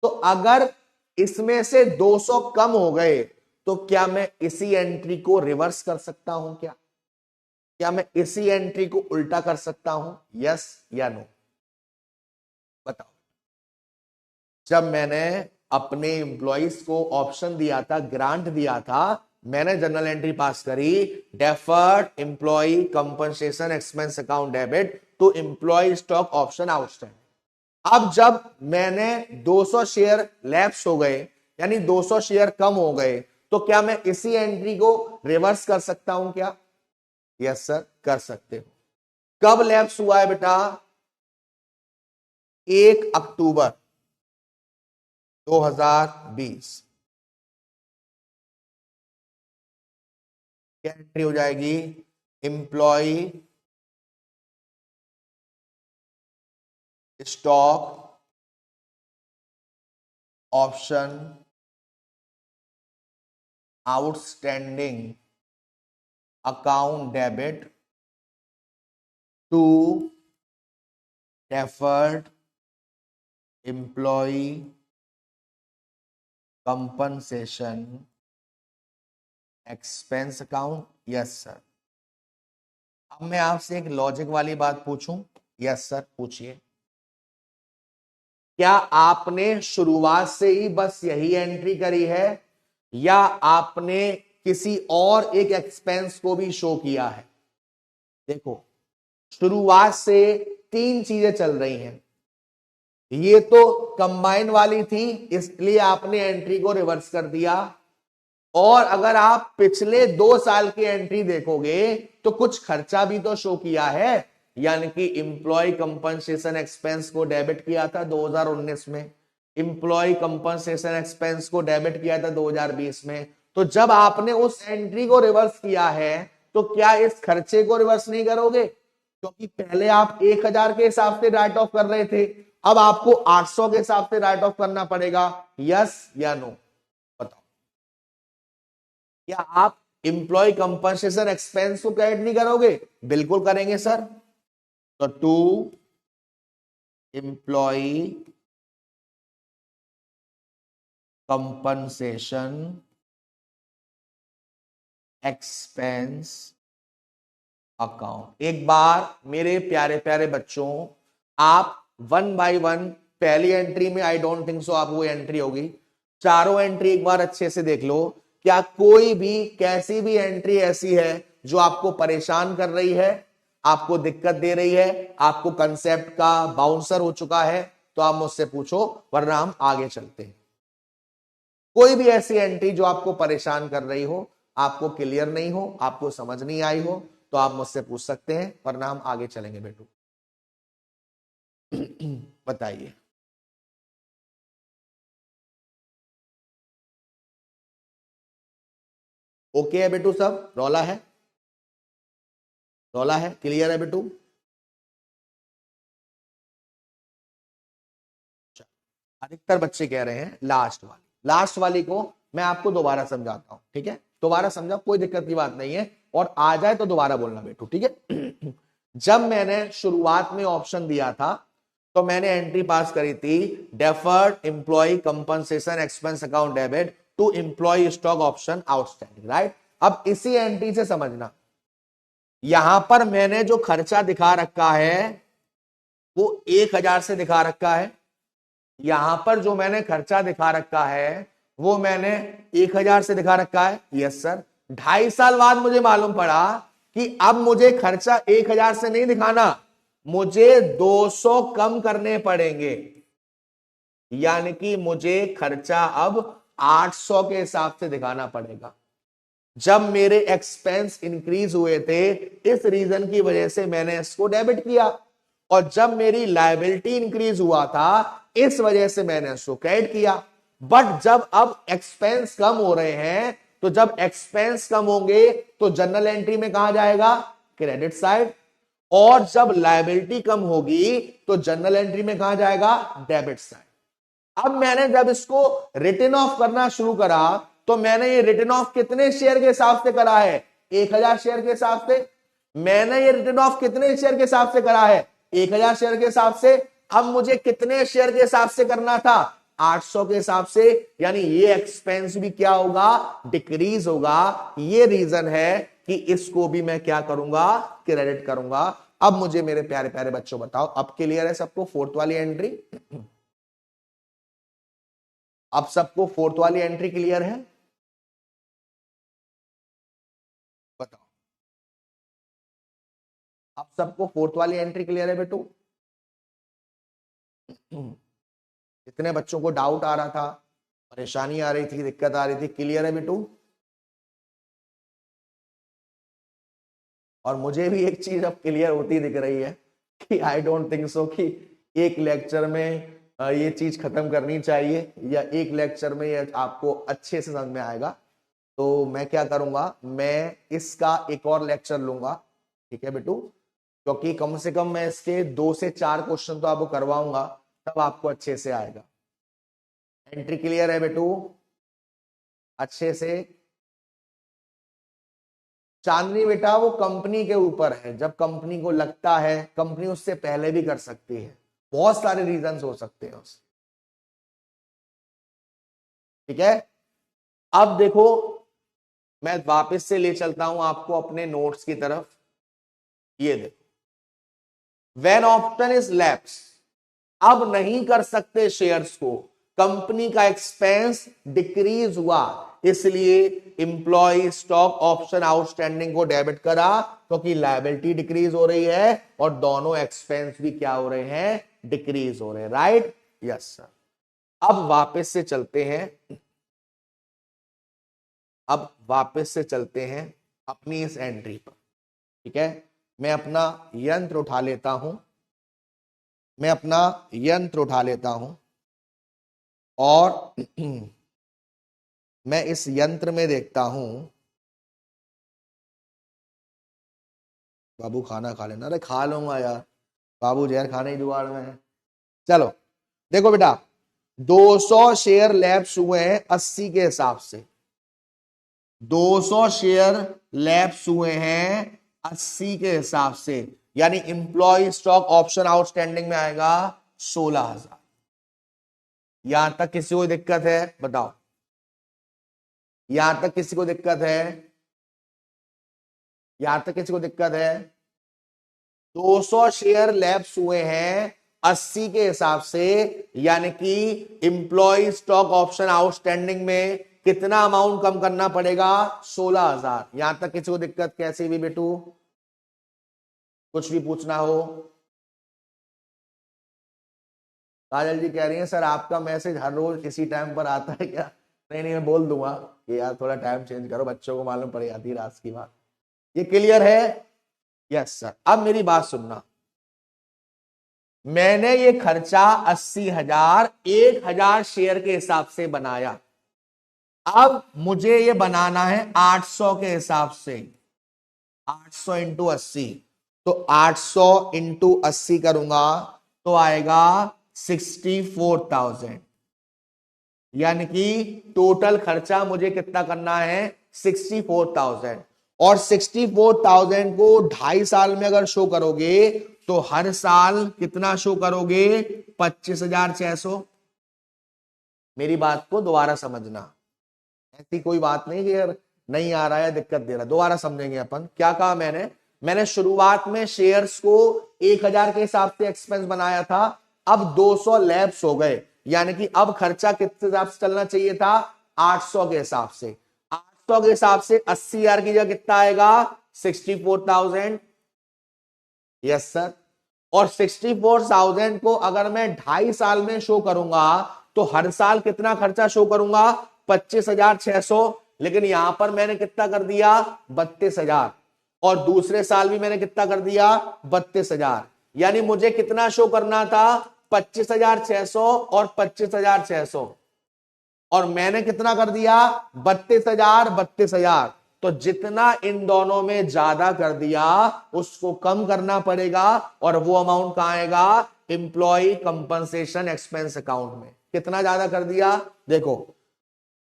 तो अगर इसमें से 200 कम हो गए तो क्या मैं इसी एंट्री को रिवर्स कर सकता हूं? क्या मैं इसी एंट्री को उल्टा कर सकता हूं? यस या नो? बताओ। जब मैंने अपने एम्प्लॉइज को ऑप्शन दिया था, ग्रांट दिया था, मैंने जनरल एंट्री पास करी deferred employee compensation expense account debit to employee stock option outstanding. अब जब मैंने 200 शेयर लैप्स हो गए, यानी 200 शेयर कम हो गए, तो क्या मैं इसी एंट्री को रिवर्स कर सकता हूं क्या? यस सर, कर सकते हो। कब लैप्स हुआ है बेटा? 1 अक्टूबर 2020। क्या एंट्री हो जाएगी? Employee stock option outstanding account debit to deferred employee compensation expense account. Yes sir. अब मैं आपसे एक लॉजिक वाली बात पूछूं? यस सर, पूछिए। क्या आपने शुरुआत से ही बस यही एंट्री करी है या आपने किसी और एक एक्सपेंस को भी शो किया है? देखो, शुरुआत से तीन चीजें चल रही हैं। ये तो कंबाइन वाली थी, इसलिए आपने एंट्री को रिवर्स कर दिया। और अगर आप पिछले 2 साल की एंट्री देखोगे तो कुछ खर्चा भी तो शो किया है, यानी कि इंप्लॉय कंपनसेशन एक्सपेंस को डेबिट किया था 2019 में, इंप्लॉय कंपनसेशन एक्सपेंस को डेबिट किया था 2020 में। तो जब आपने उस एंट्री को रिवर्स किया है तो क्या इस खर्चे को रिवर्स नहीं करोगे? क्योंकि पहले आप 1000 के हिसाब से राइट ऑफ कर रहे थे, अब आपको 800 के हिसाब से राइट ऑफ करना पड़ेगा। यस या नो? बताओ। क्या आप इंप्लॉय कंपनसेशन एक्सपेंस को क्रेडिट नहीं करोगे? बिल्कुल करेंगे सर। तो to employee compensation expense account. एक बार मेरे प्यारे प्यारे बच्चों, आप वन बाय वन, पहली एंट्री में आई डोंट थिंक सो आप वो एंट्री होगी, चारों एंट्री एक बार अच्छे से देख लो। क्या कोई भी कैसी भी एंट्री ऐसी है जो आपको परेशान कर रही है, आपको दिक्कत दे रही है, आपको कंसेप्ट का बाउंसर हो चुका है? तो आप मुझसे पूछो, वरना हम आगे चलते हैं। कोई भी ऐसी एंट्री जो आपको परेशान कर रही हो, आपको क्लियर नहीं हो, आपको समझ नहीं आई हो, तो आप मुझसे पूछ सकते हैं, वरना हम आगे चलेंगे बेटू। बताइए। ओके है बेटू? सब रौला है? रौला है? क्लियर है बेटू? अधिकतर बच्चे कह रहे हैं लास्ट वाली को मैं आपको दोबारा समझाता हूं, ठीक है? दोबारा समझा, कोई दिक्कत की बात नहीं है, और आ जाए तो दोबारा बोलना बेटू, ठीक है? जब मैंने शुरुआत में ऑप्शन दिया था तो मैंने एंट्री पास करी थी deferred employee compensation expense account debit to employee stock option outstanding, right? अब इसी एंट्री से समझना, यहां पर मैंने जो खर्चा दिखा रखा है वो 1000 से दिखा रखा है। यहां पर जो मैंने खर्चा दिखा रखा है वो मैंने 1000 से दिखा रखा है। Yes sir. 2.5 साल बाद मुझे मालूम पड़ा कि अब मुझे खर्चा 1000 से नहीं दिखाना, मुझे 200 कम करने पड़ेंगे, यानी कि मुझे खर्चा अब 800 के हिसाब से दिखाना पड़ेगा। जब मेरे एक्सपेंस इंक्रीज हुए थे, इस रीजन की वजह से मैंने इसको डेबिट किया, और जब मेरी लायबिलिटी इंक्रीज हुआ था इस वजह से मैंने इसको क्रेडिट किया। बट जब अब एक्सपेंस कम हो रहे हैं, तो जब एक्सपेंस कम होंगे तो जनरल एंट्री में कहा जाएगा? Credit side. और जब लायबिलिटी कम होगी तो जनरल एंट्री में कहा जाएगा? Debit side. अब मैंने जब इसको रिटर्न ऑफ करना शुरू करा तो मैंने ये रिटर्न ऑफ कितने शेयर के हिसाब से करा है? 1000 शेयर के हिसाब से। मैंने ये रिटर्न ऑफ कितने शेयर के हिसाब से करा है? 1000 शेयर के हिसाब से। अब मुझे कितने शेयर के हिसाब से करना था? 800 के हिसाब से। यानी ये एक्सपेंस भी क्या होगा? डिक्रीज होगा। ये रीजन है कि इसको भी मैं क्या करूंगा? क्रेडिट करूंगा। अब मुझे मेरे प्यारे प्यारे बच्चों बताओ, अब क्लियर है सबको फोर्थ वाली एंट्री? अब सबको फोर्थ वाली एंट्री क्लियर है? बताओ। अब सबको फोर्थ वाली एंट्री क्लियर है बेटू? कितने बच्चों को डाउट आ रहा था, परेशानी आ रही थी, दिक्कत आ रही थी? क्लियर है बेटू? और मुझे भी एक चीज अब क्लियर होती दिख रही है कि आई डोंट थिंक सो कि एक लेक्चर में ये चीज खत्म करनी चाहिए, या एक लेक्चर में ये आपको अच्छे से समझ में आएगा। तो मैं क्या करूंगा, मैं इसका एक और लेक्चर लूंगा, ठीक है बेटू, क्योंकि कम से कम मैं इसके 2 से 4 क्वेश्चन तो आपको करवाऊंगा, तब आपको अच्छे से आएगा। एंट्री क्लियर है बेटू अच्छे से? चांदनी बेटा वो कंपनी के ऊपर है, जब कंपनी को लगता है, कंपनी उससे पहले भी कर सकती है, बहुत सारे रीजंस हो सकते हैं उससे, ठीक है। अब देखो मैं वापस से ले चलता हूं आपको अपने नोट्स की तरफ। ये देखो, व्हेन ऑप्शन इज लैप्स, अब नहीं कर सकते शेयर्स को, कंपनी का एक्सपेंस डिक्रीज हुआ, इसलिए इंप्लॉय स्टॉक ऑप्शन आउटस्टैंडिंग को डेबिट करा, क्योंकि लायबिलिटी डिक्रीज हो रही है और दोनों एक्सपेंस भी क्या हो रहे हैं, डिक्रीज हो रहे हैं, राइट? Yes sir. अब वापस से चलते हैं, अब वापस से चलते हैं अपनी इस एंट्री पर, ठीक है। मैं अपना यंत्र उठा लेता हूं, मैं अपना यंत्र उठा लेता हूं और मैं इस यंत्र में देखता हूं, बाबू खाना खा लेना। अरे खा लूंगा यार, बाबू जहर खाने ही जुगाड़ में है। चलो देखो बेटा, 200 शेयर लैप्स हुए हैं 80 के हिसाब से, 200 शेयर लैप्स हुए हैं 80 के हिसाब से, यानी इंप्लॉय स्टॉक ऑप्शन आउटस्टैंडिंग में आएगा 16,000। यहां तक किसी को दिक्कत है बताओ? यहां तक किसी को दिक्कत है? यहां तक किसी को दिक्कत है? 200 शेयर लैप्स हुए हैं 80 के हिसाब से, यानी कि इंप्लॉय स्टॉक ऑप्शन आउटस्टैंडिंग में कितना अमाउंट कम करना पड़ेगा? 16,000। यहां तक किसी को दिक्कत कैसी भी बेटू? कुछ भी पूछना हो? काजल जी कह रही हैं सर आपका मैसेज हर रोज इसी टाइम पर आता है क्या? नहीं नहीं, मैं बोल दूंगा कि यार थोड़ा टाइम चेंज करो, बच्चों को मालूम पड़ जाती है रात की बात। ये क्लियर है? Yes sir. अब मेरी बात सुनना, मैंने ये खर्चा 80,000 1,000 शेयर के हिसाब से बनाया, अब मुझे ये बनाना है 800 के हिसाब से, 800 इंटू 80, तो 800 इंटू 80 करूंगा तो आएगा 64,000, यानी कि टोटल खर्चा मुझे कितना करना है? 64,000। और 64,000 को 2.5 साल में अगर शो करोगे तो हर साल कितना शो करोगे? 25,600। मेरी बात को दोबारा समझना, ऐसी कोई बात नहीं कि यार नहीं आ रहा है, दिक्कत दे रहा है। दोबारा समझेंगे अपन। क्या कहा मैंने शुरुआत में शेयर्स को 1,000 के हिसाब से एक्सपेंस बनाया था, अब 200 लैप्स हो गए, यानी कि अब खर्चा कितने हिसाब से चलना चाहिए था? 800 के हिसाब से। 800 के हिसाब से 80,000 की जगह कितना आएगा? 64,000। Yes sir. और 64,000 को अगर मैं 2.5 साल में शो करूंगा तो हर साल कितना खर्चा शो करूंगा? 25,600। लेकिन यहां पर मैंने कितना कर दिया? 32,000। और दूसरे साल भी मैंने कितना कर दिया? 32,000। यानी मुझे कितना शो करना था? 25,600 और 25,600, और मैंने कितना कर दिया? 32,000 32,000। तो जितना इन दोनों में ज्यादा कर दिया उसको कम करना पड़ेगा, और वो अमाउंट कहां आएगा? इंप्लॉय कंपनसेशन एक्सपेंस अकाउंट में। कितना ज्यादा कर दिया? देखो,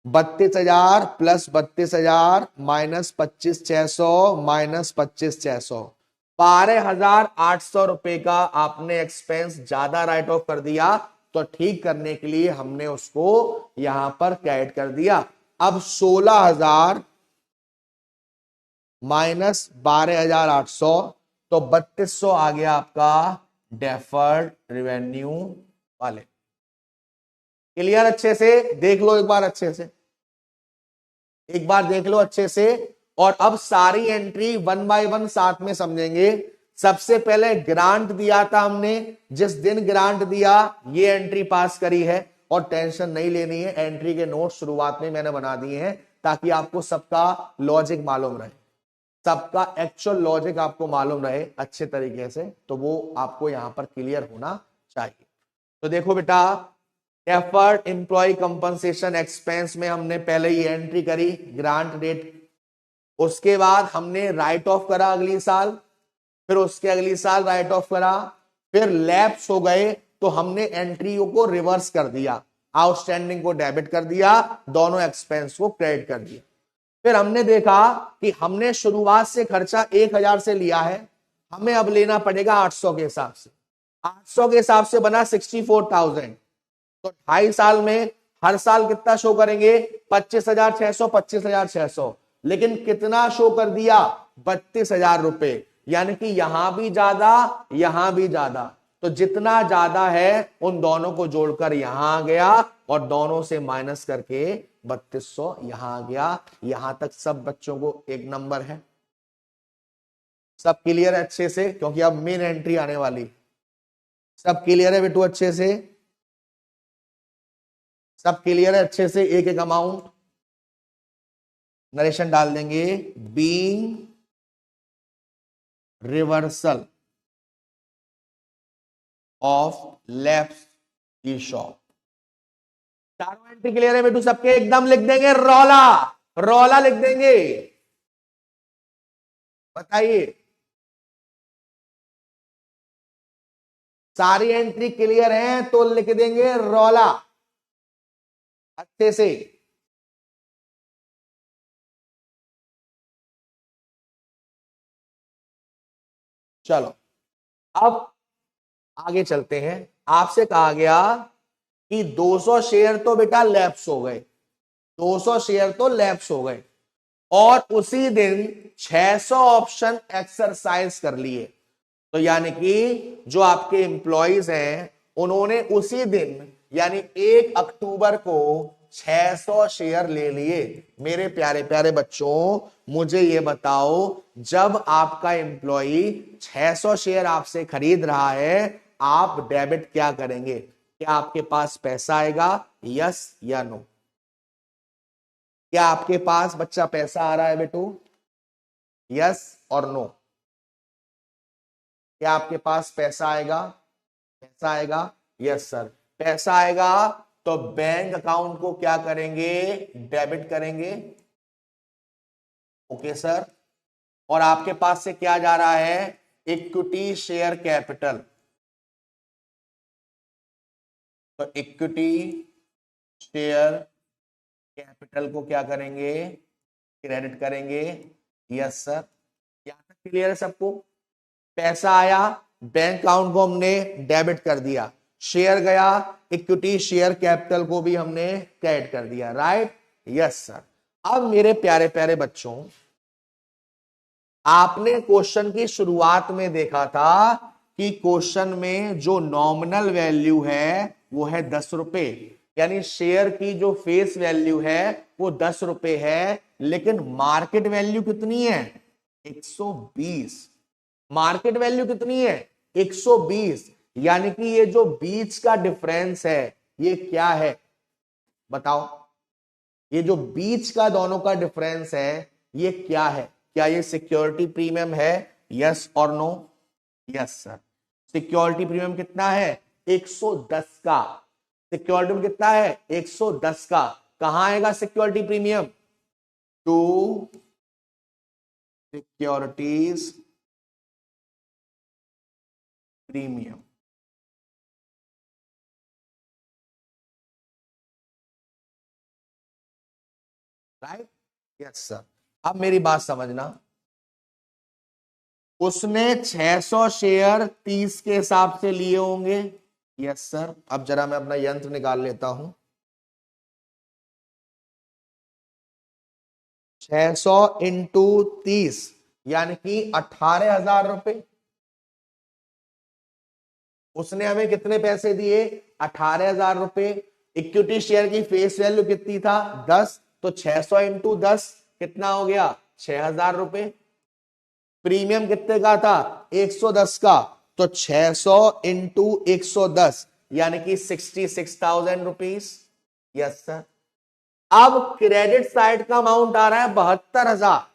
32,000 प्लस 32,000 माइनस 25,600 माइनस 25,600, 12,800 रुपए का आपने एक्सपेंस ज्यादा राइट ऑफ कर दिया। तो ठीक करने के लिए हमने उसको यहां पर कैड कर दिया। अब 16,000 माइनस 12,800, तो 3,200 आ गया आपका डेफर्ड रेवेन्यू वाले। क्लियर? अच्छे से देख लो एक बार, अच्छे से एक बार देख लो अच्छे से। और अब सारी एंट्री वन बाय वन साथ में समझेंगे। सबसे पहले ग्रांट दिया था हमने, जिस दिन ग्रांट दिया ये एंट्री पास करी है, और टेंशन नहीं लेनी है, एंट्री के नोट शुरुआत में मैंने बना दिए हैं ताकि आपको सबका लॉजिक मालूम रहे, सबका एक्चुअल लॉजिक आपको मालूम रहे अच्छे तरीके से, तो वो आपको यहां पर क्लियर होना चाहिए। तो देखो बेटा, डेफर्ड एम्प्लॉय कंपनसेशन एक्सपेंस में हमने पहले ही एंट्री करी ग्रांट डेट, उसके बाद हमने राइट ऑफ करा अगली साल, फिर उसके अगली साल राइट ऑफ करा, फिर लैप्स हो गए तो हमने एंट्री को रिवर्स कर दिया, आउटस्टैंडिंग को डेबिट कर दिया, दोनों एक्सपेंस को क्रेडिट कर दिया। फिर हमने देखा कि हमने शुरुआत से खर्चा 1000 से लिया है, हमें अब लेना पड़ेगा 800 के हिसाब से, 800 के हिसाब से बना 64,000, तो 2.5 साल में हर साल कितना शो करेंगे 25,600 25,600, लेकिन कितना शो कर दिया 32,000 रुपए, यानी कि यहां भी ज्यादा यहां भी ज्यादा, तो जितना ज्यादा है उन दोनों को जोड़कर यहां आ गया और दोनों से माइनस करके 3200 यहां आ गया। यहां तक सब बच्चों को एक नंबर है, सब क्लियर है अच्छे से, क्योंकि अब मेन एंट्री आने वाली। सब क्लियर है बेटू अच्छे से, सब क्लियर है अच्छे से, एक एक अमाउंट नरेशन डाल देंगे। बीइंग रिवर्सल ऑफ लैप्स की शॉप, चारों एंट्री क्लियर है बेटू सबके, एकदम लिख देंगे रौला, रौला लिख देंगे। बताइए सारी एंट्री क्लियर है तो लिख देंगे रौला अच्छे से। चलो अब आगे चलते हैं। आपसे कहा गया कि 200 शेयर तो बेटा लैप्स हो गए, 200 शेयर तो लैप्स हो गए, और उसी दिन 600 ऑप्शन एक्सरसाइज कर लिए, तो यानी कि जो आपके एम्प्लॉइज हैं उन्होंने उसी दिन यानी 1 अक्टूबर को 600 शेयर ले लिए। मेरे प्यारे प्यारे बच्चों मुझे ये बताओ, जब आपका एम्प्लॉई 600 शेयर आपसे खरीद रहा है, आप डेबिट क्या करेंगे? क्या आपके पास पैसा आएगा? यस या नो? क्या आपके पास बच्चा पैसा आ रहा है बेटू? यस और नो? क्या आपके पास पैसा आएगा? पैसा आएगा? Yes sir. पैसा आएगा तो बैंक अकाउंट को क्या करेंगे? डेबिट करेंगे। Okay sir. और आपके पास से क्या जा रहा है? इक्विटी शेयर कैपिटल, तो इक्विटी शेयर कैपिटल को क्या करेंगे? क्रेडिट करेंगे। Yes sir. यहां तक क्लियर है सबको? पैसा आया, बैंक अकाउंट को हमने डेबिट कर दिया, शेयर गया, इक्विटी शेयर कैपिटल को भी हमने क्रेडिट कर दिया, राइट? Yes sir. अब मेरे प्यारे प्यारे बच्चों, आपने क्वेश्चन की शुरुआत में देखा था कि क्वेश्चन में जो नॉमिनल वैल्यू है वो है 10 रुपए, यानी शेयर की जो फेस वैल्यू है वो 10 रुपए है, लेकिन मार्केट वैल्यू कितनी है? 120। मार्केट वैल्यू कितनी है? 120, यानी कि ये जो बीच का डिफरेंस है ये क्या है? बताओ, ये जो बीच का दोनों का डिफरेंस है ये क्या है? क्या ये सिक्योरिटी प्रीमियम है? यस और no? Yes sir. Security premium कितना है? 110 का। सिक्योरिटी में कितना है? 110 का। कहां आएगा security premium? To securities premium, right? Yes sir. अब मेरी बात समझना, उसने 600 शेयर 30 के हिसाब से लिए होंगे। Yes sir. अब जरा मैं अपना यंत्र निकाल लेता हूं। 600 इंटू 30 यानी कि 18,000 रुपए। उसने हमें कितने पैसे दिए? 18,000 रुपए। इक्विटी शेयर की फेस वैल्यू कितनी था? 10, तो 600 इंटू 10 कितना हो गया? 6,000 रुपए। प्रीमियम कितने का था? 110 का, तो 600 इंटू 110 यानी कि 66,000 रुपीज। Yes sir. अब क्रेडिट साइड का अमाउंट आ रहा है 72,000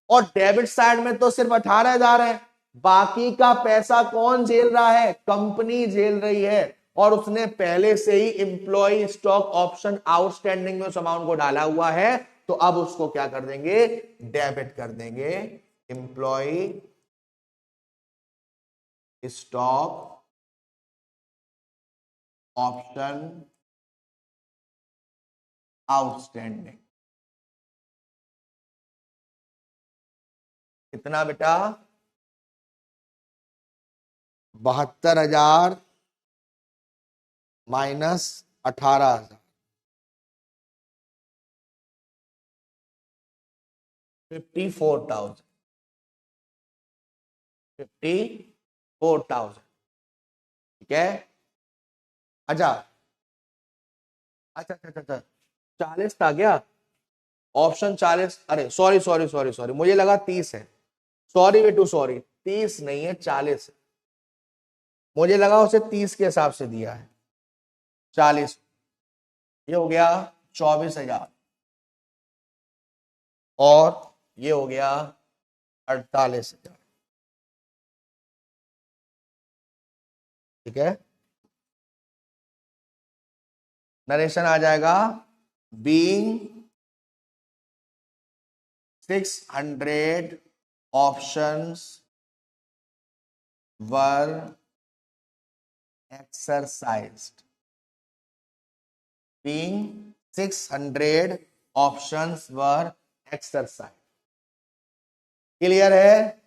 और डेबिट साइड में तो सिर्फ 18,000 है। बाकी का पैसा कौन झेल रहा है? कंपनी झेल रही है। और उसने पहले से ही एम्प्लॉय स्टॉक ऑप्शन आउटस्टैंडिंग में उस अमाउंट को डाला हुआ है, तो अब उसको क्या कर देंगे, डेबिट कर देंगे। एम्प्लॉय स्टॉक ऑप्शन आउटस्टैंडिंग कितना बेटा, 72,000 माइनस 18,000, 54,000, 54,000। ठीक है। अच्छा अच्छा अच्छा अच्छा अच्छा, 40 था क्या ऑप्शन, 40? अरे सॉरी सॉरी सॉरी सॉरी, मुझे लगा 30 है। सॉरी बेटू सॉरी, 30 नहीं है 40 है। मुझे लगा उसे 30 के हिसाब से दिया है, 40। ये हो गया 24,000 और ये हो गया 48,000। ठीक है। नरेशन आ जाएगा, being 600 options were exercised, being 600 options were exercised। Clear है?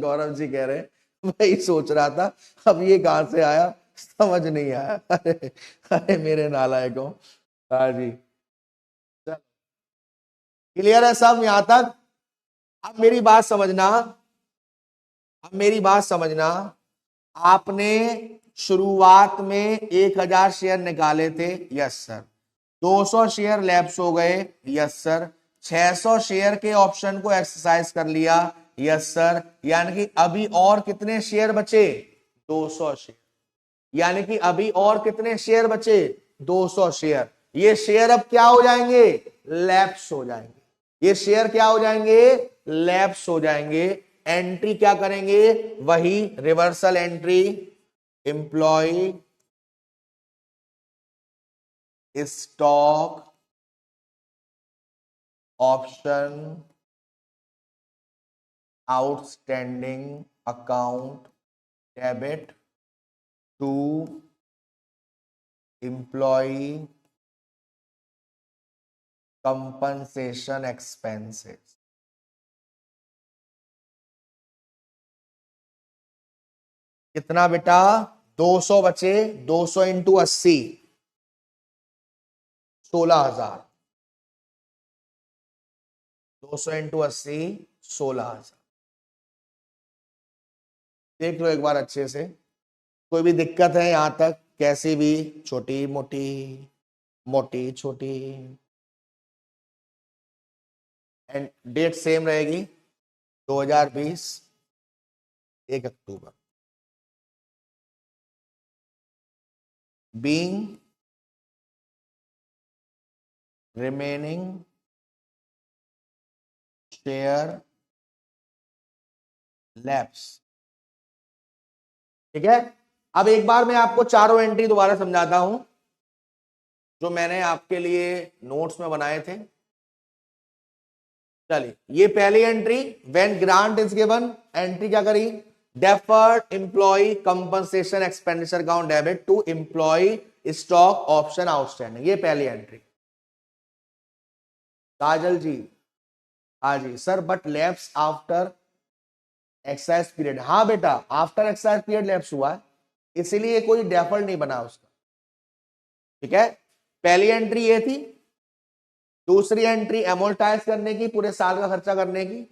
गौरव जी कह रहे हैं वही सोच रहा था, अब ये कहां से आया समझ नहीं आया। अरे अरे मेरे नालायकों। हाँ जी, क्लियर है सब यहां तक? अब मेरी बात समझना, अब मेरी बात समझना। आपने शुरुआत में 1,000 शेयर निकाले थे, यस सर। 200 शेयर लैप्स हो गए, यस सर। 600 शेयर के ऑप्शन को एक्सरसाइज कर लिया, यस सर। यानी कि अभी और कितने शेयर बचे, 200 शेयर। यानी कि अभी और कितने शेयर बचे, 200 शेयर। ये शेयर अब क्या हो जाएंगे, लैप्स हो जाएंगे। ये शेयर क्या हो जाएंगे, लैप्स हो जाएंगे। एंट्री क्या करेंगे, वही reversal entry, employee stock option outstanding account debit to employee compensation expenses. कितना बेटा, 200 बचे, 200 इंटू 80, 16,000। 200 इंटू 80, 16,000। देख लो एक बार अच्छे से, कोई भी दिक्कत है यहां तक, कैसी भी छोटी मोटी, मोटी छोटी, एंड डेट सेम रहेगी 2020 1 October. Being remaining share lapse. ठीक है। अब एक बार मैं आपको चारों एंट्री दोबारा समझाता हूं जो मैंने आपके लिए नोट्स में बनाए थे। चलिए, ये पहली entry, when grant is given, entry क्या करी, deferred employee compensation expenditure account debit to employee stock option outstanding. ये पहली एंट्री। काजल जी, हाँ जी sir, but lapse after excise period. हाँ बेटा, आफ्टर एक्साइज पीरियड लैप्स हुआ है, इसीलिए कोई डेफर्ड नहीं बना उसका। ठीक है। पहली एंट्री ये थी। दूसरी एंट्री एमोर्टाइज करने की, पूरे साल का खर्चा करने की।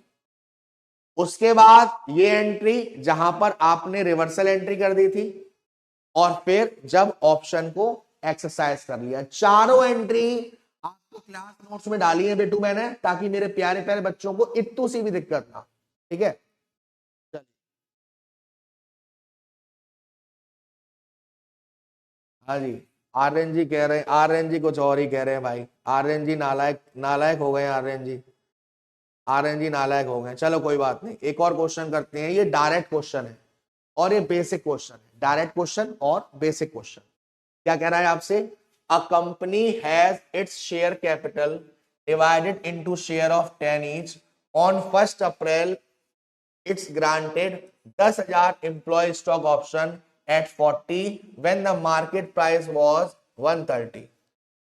उसके बाद ये एंट्री जहां पर आपने रिवर्सल एंट्री कर दी थी, और फिर जब ऑप्शन को एक्सरसाइज कर लिया। चारों एंट्री आपको क्लास नोट्स में डाली है बेटू मैंने, ताकि मेरे प्यारे प्यारे बच्चों को इतू सी भी दिक्कत ना। ठीक है। हाँ जी, आर्यन जी कह रहे हैं, आर्यन जी कुछ और ही कह रहे हैं भाई। आर्यन जी नालायक नालायक हो गए आर्यन जी। आरएनजी नालायक हो गए। चलो कोई बात नहीं, एक और क्वेश्चन करते हैं। ये डायरेक्ट क्वेश्चन है और ये बेसिक क्वेश्चन है। डायरेक्ट क्वेश्चन और बेसिक क्वेश्चन क्या कह रहा है आपसे? A company has its share capital divided into share of 10 each on 1 April it's granted 10,000 employee stock option at 40 when the market price was 130।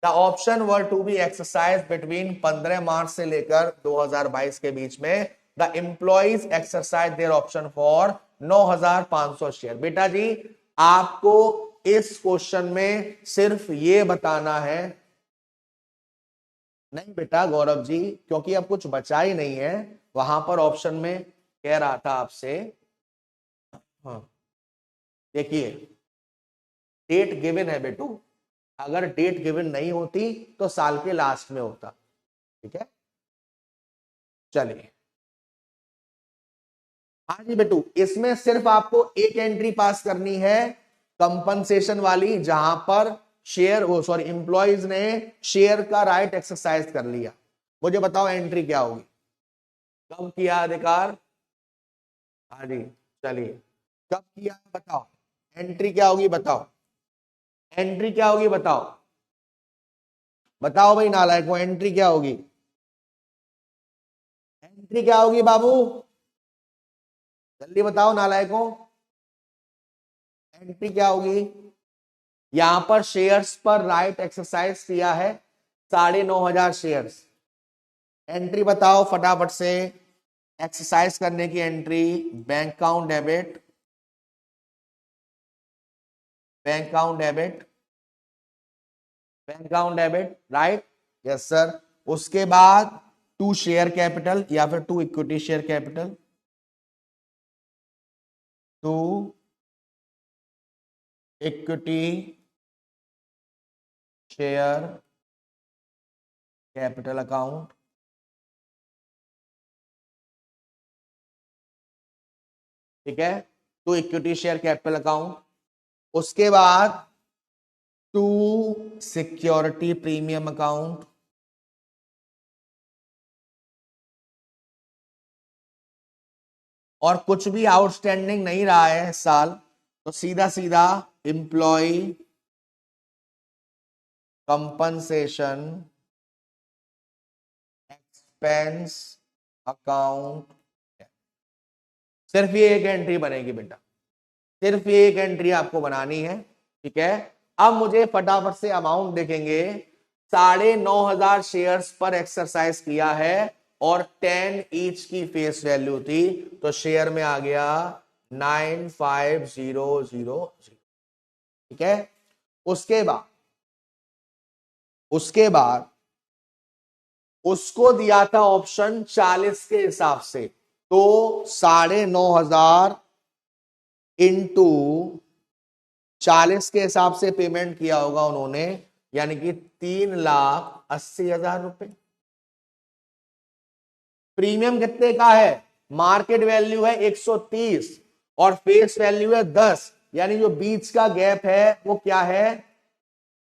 The option were to be exercise between 15 March से लेकर 2022 के बीच में। The employees exercise their option for 9,500 share. बेटा जी आपको इस क्वेश्चन में सिर्फ ये बताना है, नहीं बेटा गौरव जी, क्योंकि अब कुछ बचा ही नहीं है। वहां पर ऑप्शन में कह रहा था आपसे, हाँ देखिए डेट गिवन है बेटू, अगर डेट गिवन नहीं होती तो साल के लास्ट में होता। ठीक है चलिए, हाँ जी बेटू, इसमें सिर्फ आपको एक एंट्री पास करनी है कंपनसेशन वाली, जहां पर शेयर वो सॉरी एम्प्लॉइज ने शेयर का राइट एक्सरसाइज कर लिया। मुझे बताओ एंट्री क्या होगी, कब किया अधिकार? हाँ जी चलिए, कब किया बताओ, एंट्री क्या होगी बताओ, एंट्री क्या होगी बताओ, बताओ भाई नालायकों, एंट्री क्या होगी? एंट्री क्या होगी बाबू, जल्दी बताओ नालायकों, एंट्री क्या होगी? यहां पर शेयर्स पर राइट एक्सरसाइज किया है 9,500 शेयर्स। एंट्री बताओ फटाफट से, एक्सरसाइज करने की entry, bank account debit, bank account debit, bank account debit, right yes sir. उसके बाद टू शेयर कैपिटल या फिर to equity share capital, to equity share capital account, ठीक है, to equity share capital account. उसके बाद टू सिक्योरिटी प्रीमियम अकाउंट, और कुछ भी आउटस्टैंडिंग नहीं रहा है इस साल तो सीधा सीधा एम्प्लॉय कंपनसेशन एक्सपेंस अकाउंट। सिर्फ ये एक एंट्री बनेगी बेटा, सिर्फ ये एक एंट्री आपको बनानी है। ठीक है, अब मुझे फटाफट से अमाउंट देखेंगे। 9,500 शेयर्स पर एक्सरसाइज किया है और 10 ईच की फेस वैल्यू थी, तो शेयर में आ गया 95000। ठीक है, उसके बाद उसको दिया था ऑप्शन 40 के हिसाब से, तो 9,500 इंटू 40 के हिसाब से पेमेंट किया होगा उन्होंने, यानी कि 3,80,000 रुपए। प्रीमियम कितने का है? मार्केट वैल्यू है 130 और फेस वैल्यू है 10, यानी जो बीच का गैप है वो क्या है?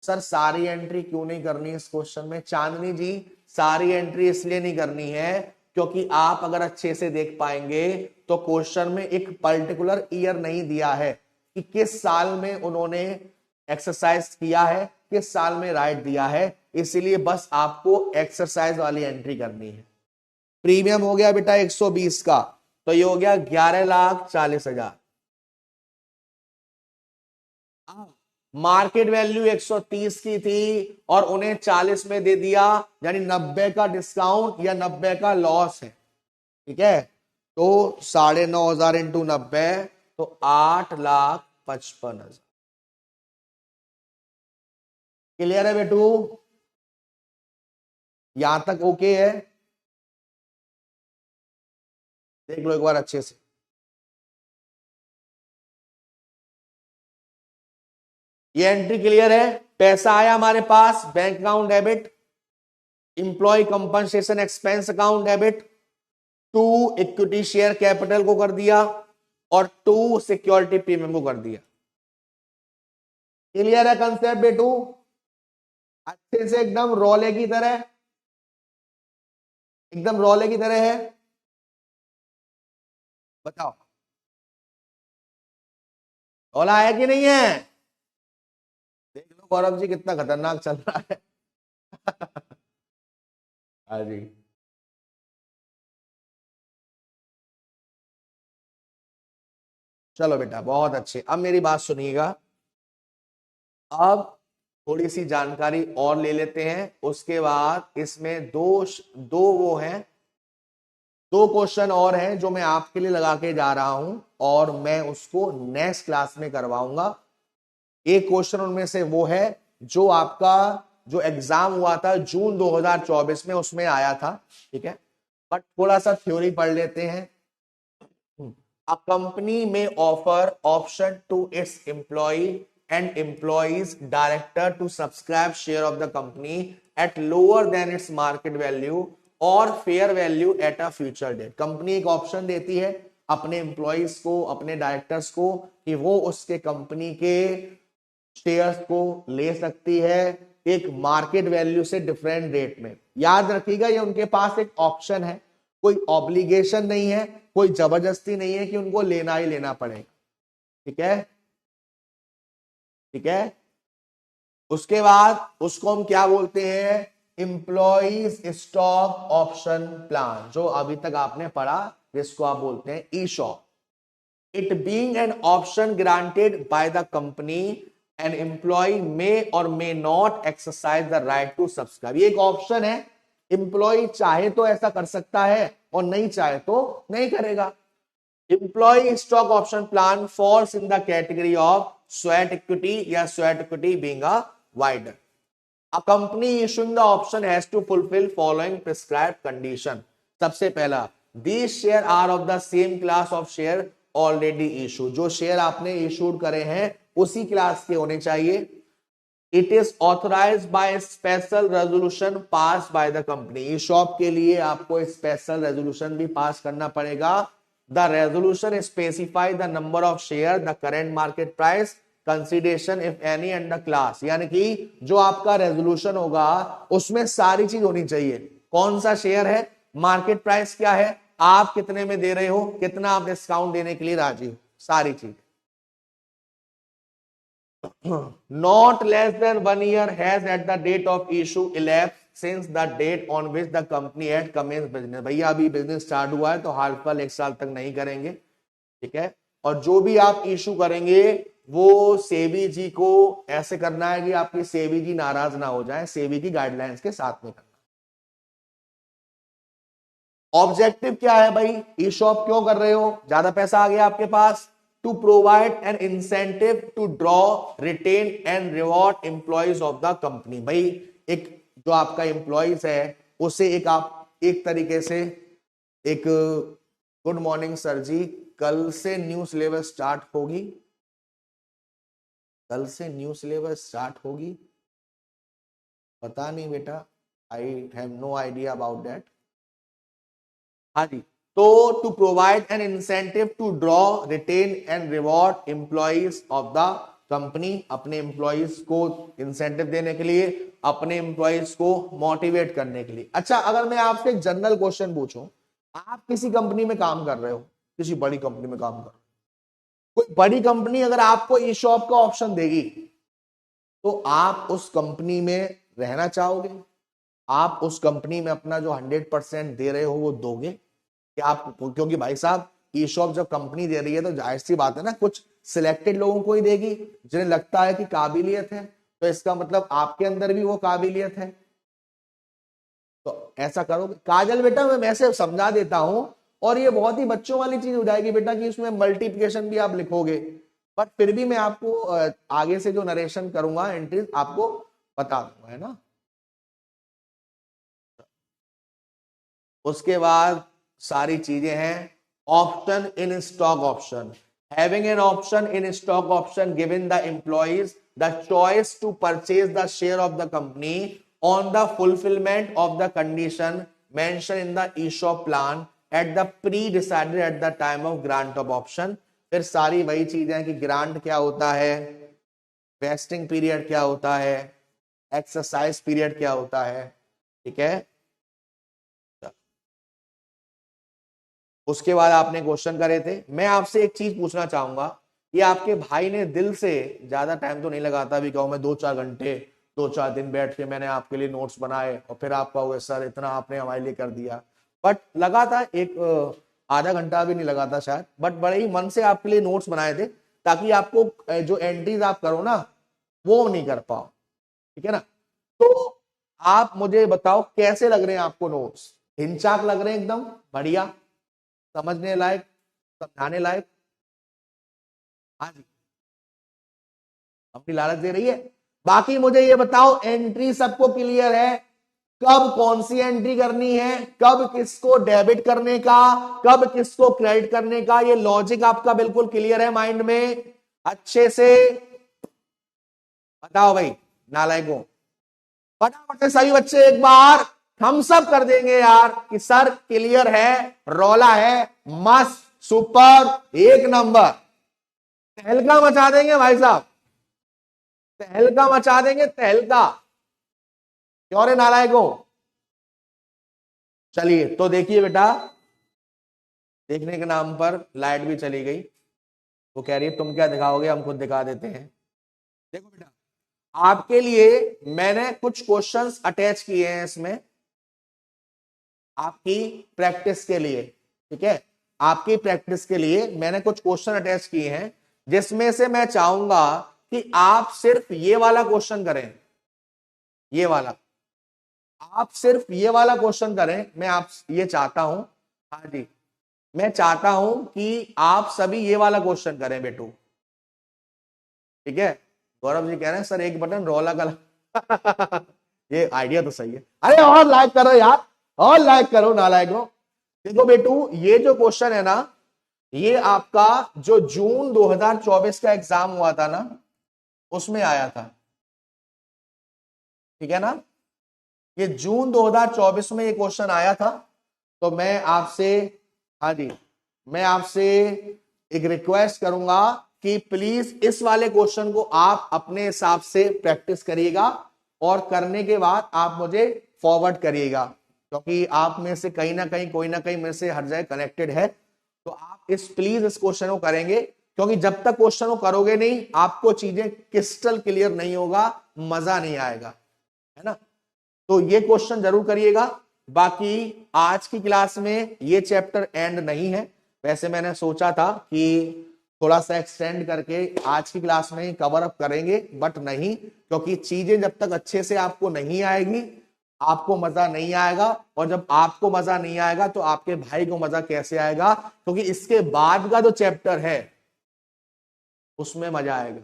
सर सारी एंट्री क्यों नहीं करनी इस क्वेश्चन में? चांदनी जी सारी एंट्री इसलिए नहीं करनी है क्योंकि आप अगर अच्छे से देख पाएंगे तो क्वेश्चन में एक पर्टिकुलर ईयर नहीं दिया है कि किस साल में उन्होंने एक्सरसाइज किया है, किस साल में राइट दिया है, इसीलिए बस आपको एक्सरसाइज वाली एंट्री करनी है। प्रीमियम हो गया बेटा 120 का, तो ये हो गया 11,40,000। मार्केट वैल्यू 130 की थी और उन्हें 40 में दे दिया, यानी 90 का डिस्काउंट या 90 का लॉस है। ठीक है, तो 9,500 इंटू 90 तो 8,55,000। क्लियर है बेटू? यहां तक ओके है? देख लो एक बार अच्छे से। ये एंट्री क्लियर है? पैसा आया हमारे पास, bank account debit, employee compensation expense account debit, to equity share capital को कर दिया और टू सिक्योरिटी प्रीमियम को कर दिया। क्लियर है कंसेप्ट बेटू? अच्छे से एकदम रोले की तरह। एकदम रोले की तरह है? बताओ, रोला है कि नहीं है? देख लो गौरव जी कितना खतरनाक चल रहा है। हाँ जी। चलो बेटा बहुत अच्छे, अब मेरी बात सुनिएगा। अब थोड़ी सी जानकारी और ले लेते हैं, उसके बाद इसमें दो वो हैं, दो क्वेश्चन और हैं जो मैं आपके लिए लगा के जा रहा हूं और मैं उसको नेक्स्ट क्लास में करवाऊंगा। एक क्वेश्चन उनमें से वो है जो आपका जो एग्जाम हुआ था जून 2024 में, उसमें आया था, ठीक है। बट थोड़ा सा थ्योरी पढ़ लेते हैं। A company may offer option to its employee and employees director to subscribe share of the company at lower than its market value or fair value at a future date. Company एक ऑप्शन देती है अपने एम्प्लॉइज को, अपने डायरेक्टर्स को, कि वो उसके कंपनी के शेयर्स को ले सकती है एक मार्केट वैल्यू से डिफरेंट रेट में। याद रखिएगा ये उनके पास एक ऑप्शन है, कोई ऑब्लिगेशन नहीं है, कोई जबरदस्ती नहीं है कि उनको लेना ही लेना पड़ेगा। ठीक है, ठीक है। उसके बाद उसको हम क्या बोलते हैं? एम्प्लॉइज स्टॉक ऑप्शन प्लान, जो अभी तक आपने पढ़ा, जिसको आप बोलते हैं ई shop. It being an option granted by the company, an employee may or may not exercise the right to subscribe. ये एक ऑप्शन है, एम्प्लॉय चाहे तो ऐसा कर सकता है और नहीं चाहे तो नहीं करेगा। Employee stock option plan falls in the category of sweat equity या sweat equity being a wider. A company issuing the option has to fulfill following prescribed condition. सबसे पहला, these share are of the same class of share already issued. जो शेयर आपने इशूड करे हैं उसी क्लास के होने चाहिए। It is authorized by special resolution passed by the company. E shop के लिए आपको स्पेशल रेजोल्यूशन भी पास करना पड़ेगा। The resolution specify the number of share, the current market price, consideration if any and the class. यानी कि जो आपका रेजोल्यूशन होगा उसमें सारी चीज होनी चाहिए। कौन सा शेयर है, मार्केट प्राइस क्या है, आप कितने में दे रहे हो, कितना आप डिस्काउंट देने के लिए राजी हो, सारी चीज। Not less than 1 year has at the date of issue elapsed since the date on which the company had commenced business। भैया अभी बिजनेस स्टार्ट हुआ है तो हाल फिलहाल 1 साल तक नहीं करेंगे, ठीक है। और जो भी आप इशू करेंगे वो सेबी जी को ऐसे करना है कि आपकी सेबी जी नाराज ना हो जाए, सेबी की गाइडलाइंस के साथ में करना। ऑब्जेक्टिव क्या है भाई, ई शॉप क्यों कर रहे हो, ज्यादा पैसा आ गया आपके पास, to provide an incentive to draw, retain and reward employees of the company. भाई एक जो आपका एम्प्लॉइज है उसे एक आप एक तरीके से एक, गुड मॉर्निंग सर जी, कल से न्यू सिलेबस स्टार्ट होगी, कल से न्यू सिलेबस स्टार्ट होगी, पता नहीं बेटा, I have no idea about that. हाँ जी, तो to provide an incentive to draw, retain and reward employees of the company, अपने एम्प्लॉइज को इंसेंटिव देने के लिए, अपने एम्प्लॉइज को मोटिवेट करने के लिए। अच्छा, अगर मैं आपसे एक जनरल क्वेश्चन पूछूं, आप किसी कंपनी में काम कर रहे हो, किसी बड़ी कंपनी में काम कर रहे हो, कोई बड़ी कंपनी अगर आपको ई शॉप का ऑप्शन देगी तो आप उस कंपनी में रहना चाहोगे? आप उस कंपनी में अपना जो 100% दे रहे हो वो दोगे कि आप, क्योंकि भाई साहब ई शॉप जब कंपनी दे रही है तो जाहिर सी बात है ना, कुछ सिलेक्टेड लोगों को ही देगी जिन्हें लगता है कि काबिलियत है, तो इसका मतलब आपके अंदर भी वो काबिलियत है, तो ऐसा करोगे? काजल बेटा मैं वैसे समझा देता हूं, और ये बहुत ही बच्चों वाली चीज हो जाएगी बेटा कि इसमें मल्टीप्लिकेशन भी आप लिखोगे, बट फिर भी मैं आपको आगे से जो नरेशन करूंगा एंट्रीज आपको बता दूंगा, है ना। उसके बाद सारी चीजें हैं, option in stock option, having an option in stock option given the employees the choice to purchase the share of the company on the fulfilment of the condition mention in the ESOP plan at the pre decided at the time of grant of option. फिर सारी वही चीजें कि ग्रांट क्या होता है, वेस्टिंग पीरियड क्या होता है, एक्सरसाइज पीरियड क्या होता है, ठीक है। उसके बाद आपने क्वेश्चन करे थे। मैं आपसे एक चीज पूछना चाहूंगा कि आपके भाई ने दिल से, ज्यादा टाइम तो नहीं लगाता भी कहूँ मैं 2-4 घंटे 2-4 दिन बैठ के मैंने आपके लिए नोट्स बनाए और फिर आप कहोगे सर इतना आपने हमारे लिए कर दिया, बट लगा था एक आधा घंटा भी नहीं लगा था शायद, बट बड़े ही मन से आपके लिए नोट्स बनाए थे ताकि आपको जो एंट्रीज आप करो ना वो नहीं कर पाओ, ठीक है ना। तो आप मुझे बताओ कैसे लग रहे हैं आपको नोट्स? हिंचाक लग रहे हैं एकदम बढ़िया, समझने लायक, समझाने लायक? हाँ जी, अपनी लालच दे रही है। बाकी मुझे ये बताओ एंट्री सबको क्लियर है? कब कौन सी एंट्री करनी है, कब किसको डेबिट करने का, कब किसको क्रेडिट करने का, ये लॉजिक आपका बिल्कुल क्लियर है माइंड में अच्छे से? बताओ भाई नालायकों, फटाफट से सभी बच्चे एक बार हम सब कर देंगे यार कि सर क्लियर है, रौला है, मस्त, सुपर, एक नंबर। तहलका मचा देंगे भाई साहब, तहलका मचा देंगे, तहलका। क्यों रे नालायकों? चलिए तो देखिए बेटा, देखने के नाम पर लाइट भी चली गई, वो कह रही है तुम क्या दिखाओगे, हम खुद दिखा देते हैं। देखो बेटा, आपके लिए मैंने कुछ क्वेश्चंस अटैच किए हैं इसमें आपकी प्रैक्टिस के लिए, ठीक है। आपकी प्रैक्टिस के लिए मैंने कुछ क्वेश्चन अटैच किए हैं जिसमें से मैं चाहूंगा कि आप सिर्फ ये वाला क्वेश्चन करें, ये वाला, आप सिर्फ ये वाला क्वेश्चन करें। मैं आप ये चाहता हूं, हाँ जी, मैं चाहता हूं कि आप सभी ये वाला क्वेश्चन करें बेटू, ठीक है। गौरव जी कह रहे हैं सर एक बटन रोला का ये आइडिया तो सही है। अरे और लाइक करो यार, और लाइक करो नालायकों। देखो बेटू, ये जो क्वेश्चन है ना, ये आपका जो जून 2024 का एग्जाम हुआ था ना उसमें आया था, ठीक है ना। ये जून 2024 में ये क्वेश्चन आया था। तो मैं आपसे, हाँ जी, मैं आपसे एक रिक्वेस्ट करूंगा कि प्लीज इस वाले क्वेश्चन को आप अपने हिसाब से प्रैक्टिस करिएगा और करने के बाद आप मुझे फॉरवर्ड करिएगा, क्योंकि आप में से कहीं ना कहीं कोई ना कहीं मेरे से हर जगह कनेक्टेड है। तो आप प्लीज इस क्वेश्चन को करेंगे, क्योंकि जब तक क्वेश्चन को करोगे नहीं आपको चीजें क्रिस्टल क्लियर नहीं होगा, मजा नहीं आएगा, है ना। तो ये क्वेश्चन जरूर करिएगा। बाकी आज की क्लास में ये चैप्टर एंड नहीं है, वैसे मैंने सोचा था कि थोड़ा सा एक्सटेंड करके आज की क्लास में कवर अप करेंगे, बट नहीं, क्योंकि चीजें जब तक अच्छे से आपको नहीं आएगी आपको मजा नहीं आएगा, और जब आपको मजा नहीं आएगा तो आपके भाई को मजा कैसे आएगा, क्योंकि इसके बाद का जो चैप्टर है उसमें मजा आएगा।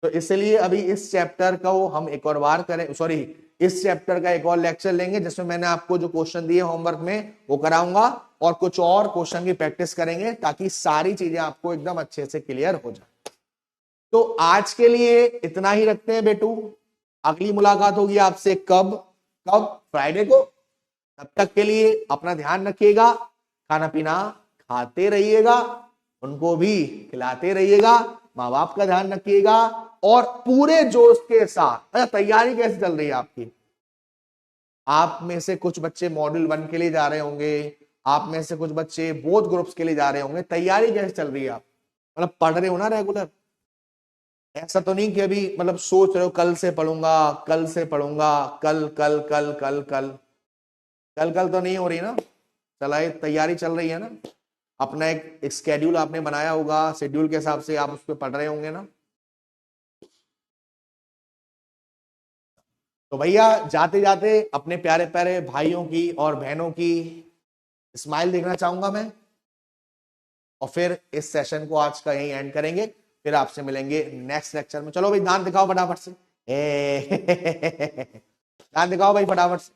तो इसलिए अभी इस चैप्टर को हम एक और बार करें, सॉरी, इस चैप्टर का एक और लेक्चर लेंगे जिसमें मैंने आपको जो क्वेश्चन दिए होमवर्क में वो कराऊंगा और कुछ और क्वेश्चन की प्रैक्टिस करेंगे ताकि सारी चीजें आपको एकदम अच्छे से क्लियर हो जाए। तो आज के लिए इतना ही रखते हैं बेटू, अगली मुलाकात होगी आपसे कब? कब? फ्राइडे को। तब तक के लिए अपना ध्यान रखिएगा, खाना पीना खाते रहिएगा, उनको भी खिलाते रहिएगा, माँ बाप का ध्यान रखिएगा और पूरे जोश के साथ। अच्छा, तैयारी कैसे चल रही है आपकी? आप में से कुछ बच्चे मॉड्यूल 1 के लिए जा रहे होंगे, आप में से कुछ बच्चे बोथ ग्रुप्स के लिए जा रहे होंगे, तैयारी कैसे चल रही है? आप मतलब पढ़ रहे हो ना रेगुलर? ऐसा तो नहीं कि अभी मतलब सोच रहे हो कल से पढ़ूंगा, कल से पढ़ूंगा, कल कल कल कल कल कल कल तो नहीं हो रही ना, चलाए तैयारी चल रही है ना। अपना एक स्केड्यूल आपने बनाया होगा, शेड्यूल के हिसाब से आप उस पर पढ़ रहे होंगे ना। तो भैया जाते जाते अपने प्यारे प्यारे भाइयों की और बहनों की स्माइल देखना चाहूंगा मैं, और फिर इस सेशन को आज का यहीं एंड करेंगे, फिर आपसे मिलेंगे नेक्स्ट लेक्चर में। चलो भाई दांत दिखाओ फटाफट से दांत दिखाओ भाई फटाफट से।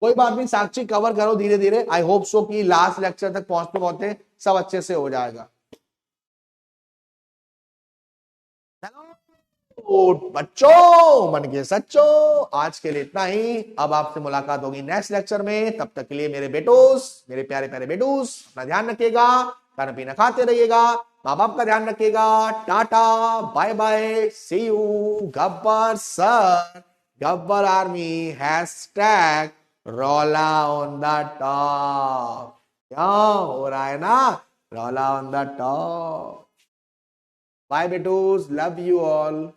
कोई बात नहीं साक्षी, कवर करो धीरे धीरे, आई होप सो कि लास्ट लेक्चर तक पहुंचते पहुंचते सब अच्छे से हो जाएगा। चलो बच्चों, मन के सच्चों, आज के लिए इतना ही। अब आपसे मुलाकात होगी नेक्स्ट लेक्चर में, तब तक के लिए मेरे बेटूस, मेरे प्यारे प्यारे बेटूस, अपना ध्यान रखिएगा, खाना पीना खाते रहिएगा, माँ बाप का ध्यान रखिएगा। Tata, bye bye, see you, Gabbar sir, Gabbar army hashtag रौला ऑन द टॉप। क्यों हो रहा है ना रौला ऑन द टॉप। बाय बेटूस, लव यू ऑल।